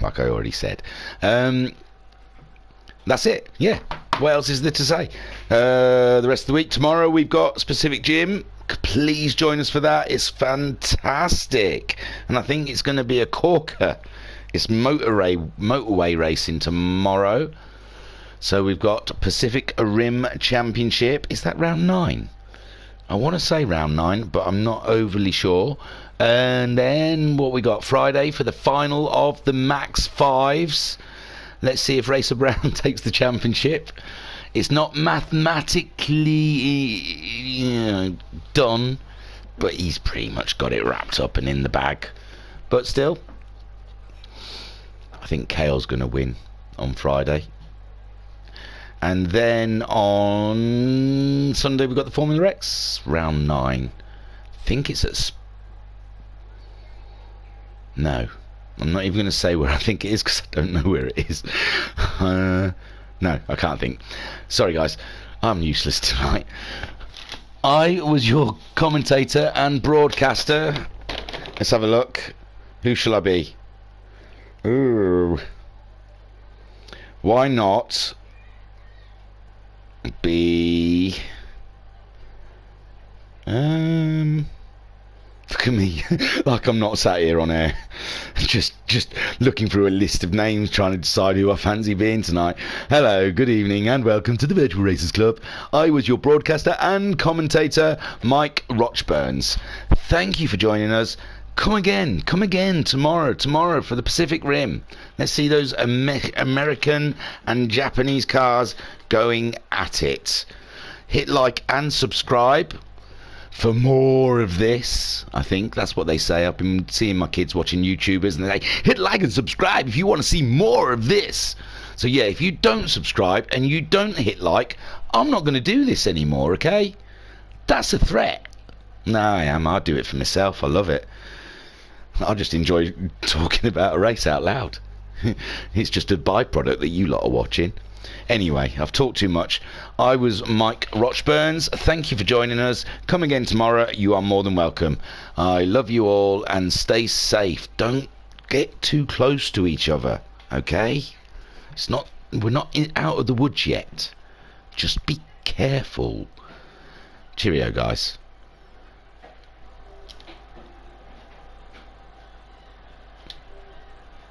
like I already said. That's it. Yeah. What else is there to say? The rest of the week, tomorrow we've got Specific Gym. Please join us for that. It's fantastic, and I think it's going to be a corker. It's motorway racing tomorrow. So we've got Pacific Rim Championship. Is that round 9? I want to say round 9, but I'm not overly sure. And then what we got? Friday for the final of the Max 5s. Let's see if Racer Brown takes the championship. It's not mathematically done, but he's pretty much got it wrapped up and in the bag. But still, I think Kale's going to win on Friday. And then on Sunday we've got the Formula X round 9. I think it's at... No. I'm not even going to say where I think it is because I don't know where it is. No, I can't think. Sorry guys, I'm useless tonight. I was your commentator and broadcaster. Let's have a look. Who shall I be? Ooh. Why not be... Look at me, like I'm not sat here on air, just looking through a list of names, trying to decide who I fancy being tonight. Hello, good evening, and welcome to the Virtual Racers Club. I was your broadcaster and commentator, Mike Rochburns. Thank you for joining us. Come again tomorrow for the Pacific Rim. Let's see those American and Japanese cars going at it. Hit like and subscribe for more of this. I think that's what they say. I've been seeing my kids watching YouTubers and they say, hit like and subscribe if you want to see more of this. So yeah, if you don't subscribe and you don't hit like, I'm not going to do this anymore, okay? That's a threat. No, I am. I'll do it for myself. I love it. I just enjoy talking about a race out loud. It's just a byproduct that you lot are watching. Anyway, I've talked too much. I was Mike Rochburns. Thank you for joining us. Come again tomorrow. You are more than welcome. I love you all and stay safe. Don't get too close to each other, okay? We're not out of the woods yet. Just be careful. Cheerio, guys.